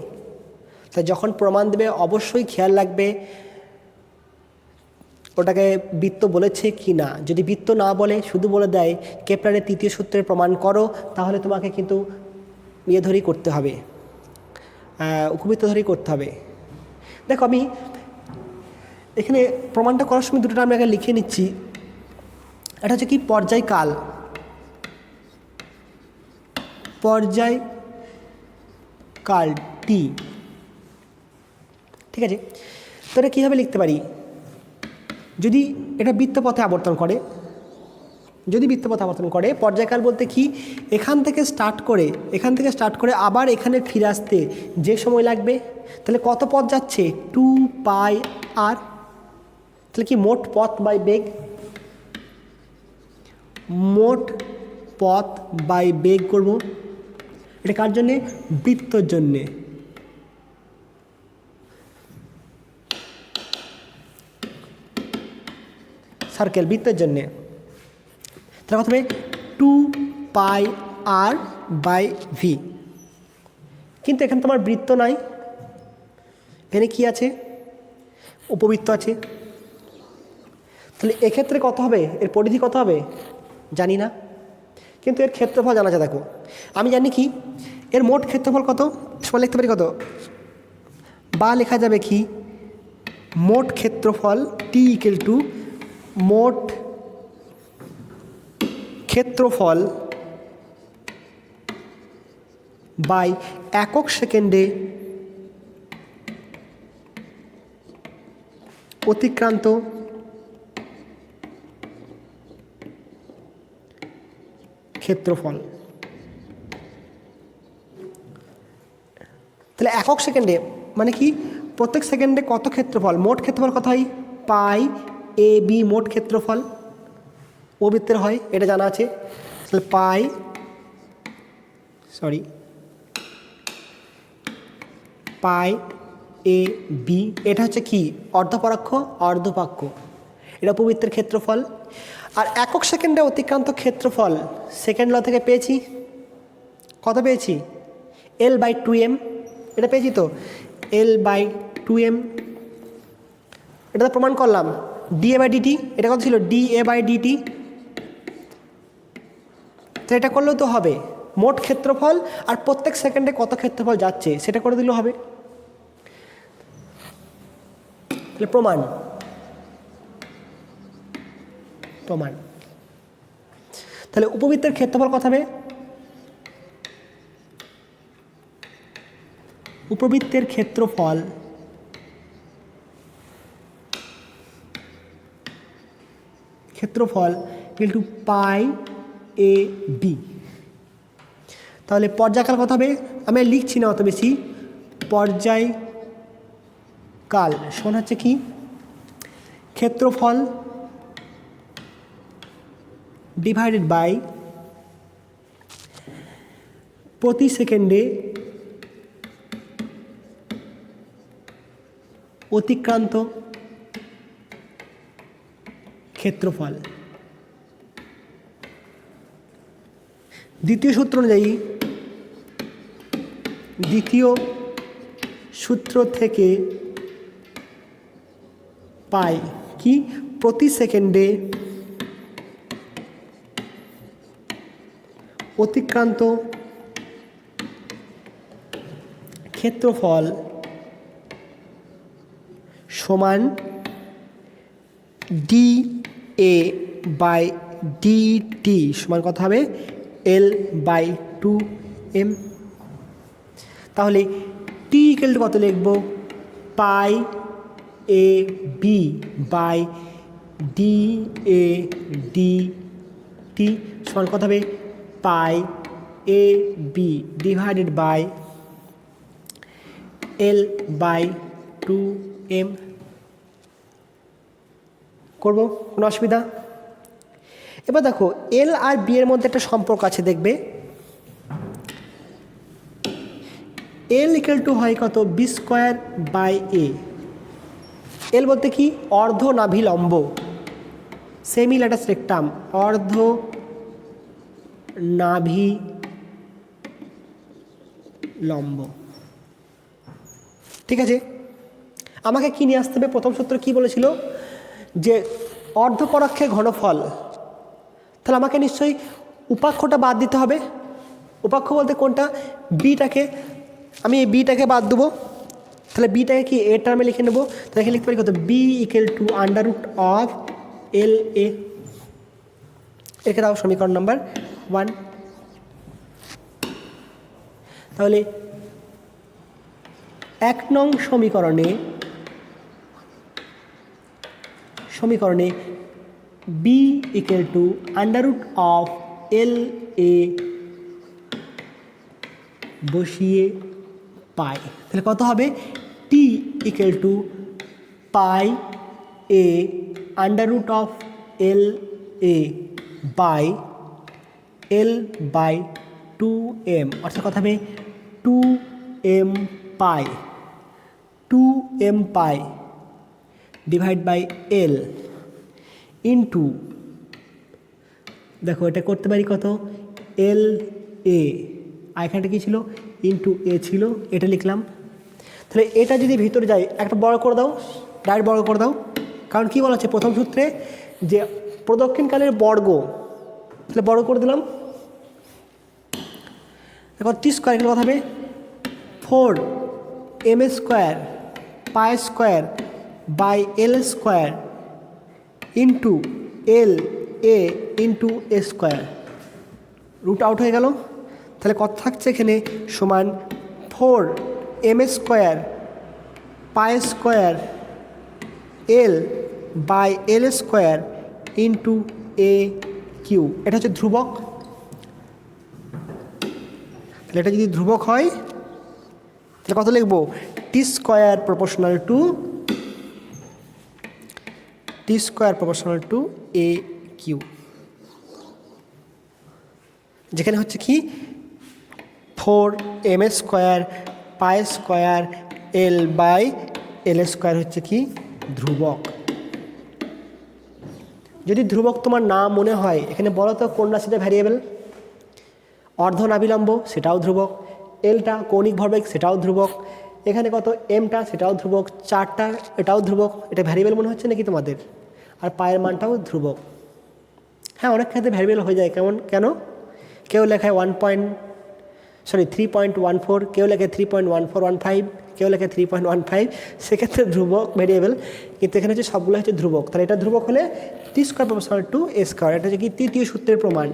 তাই যখন প্রমাণ দেবে অবশ্যই খেয়াল রাখবে ওটাকে বৃত্ত বলেছে কি না। যদি বৃত্ত না বলে, শুধু বলে দেয় কেপলারের তৃতীয় সূত্রের প্রমাণ করো, তাহলে তোমাকে কিন্তু ধরেই করতে হবে, উপবৃত্ত ধরেই করতে হবে। দেখো আমি এখানে প্রমাণটা করার সময় দুটো আমি আগে লিখে নিচ্ছি। এটা হচ্ছে কি? পর্যায়কাল। পর্যায়কাল টি, ঠিক আছে। তো এটা কীভাবে লিখতে পারি? যদি এটা বৃত্তপথে আবর্তন করে, যদি বৃত্তপথে আবর্তন করে, পর্যায়কাল বলতে কি? এখান থেকে স্টার্ট করে আবার এখানে ফিরে আসতে যে সময় লাগবে, তাহলে কত পথ যাচ্ছে? 2πr। তাহলে কি? মোট পথ বাই বেগ, মোট পথ বাই বেগ করব। এটা কার জন্যে? বৃত্তর জন্যে। সার্কেল, বৃত্তের জন্যে। তাহলে কত হবে? 2πr/v। কিন্তু এখানে তোমার বৃত্ত নাই, এখানে কি আছে? উপবৃত্ত আছে। তাহলে এক্ষেত্রে কত হবে? এর পরিধি কত হবে জানি না, কিন্তু এর ক্ষেত্রফল জানা যায়। দেখো আমি জানি কি এর মোট ক্ষেত্রফল কত, সমান লিখতে পারি কত, বা লেখা যাবে কি মোট ক্ষেত্রফল টি ইকুয়াল টু মোট ক্ষেত্রফল বাই একক সেকেন্ডে অতিক্রান্ত ক্ষেত্রফল। তাহলে একক সেকেন্ডে মানে কি প্রত্যেক সেকেন্ডে কত ক্ষেত্রফল, মোট ক্ষেত্রফল কত হয় পাই এ বি মোট ক্ষেত্রফল ও বৃত্তের হয়, এটা জানা আছে। তাহলে পাই এ বি, এটা হচ্ছে কি অর্ধপরাক্ষ অর্ধপাক্য, এটা উপবৃত্তের ক্ষেত্রফল। আর একক সেকেন্ডে অতিক্রান্ত ক্ষেত্রফল সেকেন্ড ল থেকে পেয়েছি, কত পেয়েছি L/2m, এটা পেয়েছি তো L/2m, এটা তো প্রমাণ করলাম। dA/dt এটা কত ছিল dA/dt, তো এটা করলেও তো হবে মোট ক্ষেত্রফল আর প্রত্যেক সেকেন্ডে কত ক্ষেত্রফল যাচ্ছে সেটা করে দিলেও হবে। তাহলে প্রমাণ তাহলে উপবৃত্তের ক্ষেত্রফল কত হবে, উপবৃত্তের ক্ষেত্রফল equal to pi A B. তাহলে পর্যায়কাল কত হবে, আমি আর লিখছি না অত বেশি, পর্যায়কাল সমান হচ্ছে কি ক্ষেত্রফল ডিভাইডেড বাই প্রতি সেকেন্ডে অতিক্রান্ত ক্ষেত্রফল। দ্বিতীয় সূত্র অনুযায়ী, দ্বিতীয় সূত্র থেকে পাই কি প্রতি সেকেন্ডে অতিক্রান্ত ক্ষেত্রফল সমান ডি এ বাই ডিটি সমান কত হবে L/2m। তাহলে টি ইকুয়াল টু কত লিখব, pi A b by d A d টি সমান কত হবে, pi A b divided by L/2m। করব, কোনো অসুবিধা? এবার দেখো এল আর বি এর মধ্যে একটা সম্পর্ক আছে, দেখবে এল ইকুয়াল টু হয় কত, বি স্কোয়ার বাই এ। এল বলতে কি, অর্ধ নাভি লম্ব, সেমি ল্যাটাস রেক্টাম, অর্ধ নাভি লম্ব। ঠিক আছে, আমাকে কি নিয়ে আসতে হবে, প্রথম সূত্র কি বলেছিল যে অর্ধপরাক্ষের ঘনফল, তাহলে আমাকে নিশ্চয়ই উপাক্ষটা বাদ দিতে হবে। উপাক্ষ বলতে কোনটা, বিটাকে, আমি এই বিটাকে বাদ দেবো, তাহলে বিটাকে কি এ টার্মে লিখে নেবো, তাহলে লিখতে পারি কত, b equal to under root of l a. একে দাও সমীকরণ নাম্বার 1। তাহলে 1 নং সমীকরণে b equal to under root of l a বসিয়ে পাই, তাহলে কত হবে, t equal to pi a under root of l a by L/2m, অর্থাৎ কত হবে, 2m pi divide by l into, দেখো এটা করতে পারি কত, এল এ, আর এখানটা কী ছিল, ইন্টু এ ছিল, এটা লিখলাম। তাহলে এটা যদি ভিতরে যায়, একটা বড় করে দাও, ডাইরেক্ট বড় করে দাও, কারণ কি বলা আছে প্রথম সূত্রে যে প্রদক্ষিণকালের বর্গ, তাহলে বড় করে দিলাম। এখন টি স্কোয়ার এখানে কথা হবে 4m square pi square by L square into L A into A square, root out হয়ে গেল। তাহলে কত থাকছে এখানে, সমান 4m square pi square L by L square into A Q. এটা হচ্ছে ধ্রুবক, তাহলে এটা যদি ধ্রুবক হয় তাহলে কত লিখব, t square proportional to a cube, যেখানে হচ্ছে কি 4m square pi square L by L square হচ্ছে কি ধ্রুবক। যদি ধ্রুবক তোমার না মনে হয়, এখানে বলো তো কোন রাশিটা ভ্যারিয়েবল, অর্ধনাভিলম্ব সেটাও ধ্রুবক, এলটা কৌণিক ভরবেগ সেটাও ধ্রুবক, এখানে কত এমটা সেটাও ধ্রুবক, 4টা এটাও ধ্রুবক। এটা ভ্যারিয়েবল মনে হচ্ছে নাকি তোমাদের? আর পায়ের মানটাও ধ্রুবক। হ্যাঁ, অনেক ক্ষেত্রে ভ্যারিয়েবল হয়ে যায়, কেন কেউ লেখায় 3.14, কেউ লেখে 3.1415, কেউ লেখে 3.15, সেক্ষেত্রে ধ্রুবক ভ্যারিয়েবল, কিন্তু এখানে হচ্ছে সবগুলো হচ্ছে ধ্রুবক। তাহলে এটা ধ্রুবক হলে t square proportional to a square, এটা হচ্ছে কি তৃতীয় সূত্রের প্রমাণ,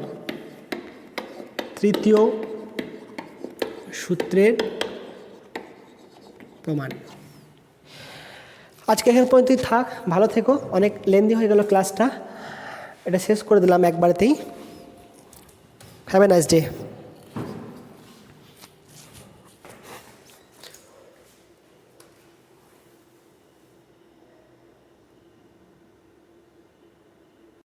আজকে এখানে পর্যন্তই থাক, ভালো থেকো। অনেক লেন্দি হয়ে গেল ক্লাসটা, এটা শেষ করে দিলাম একবারেতেই। Have a nice day.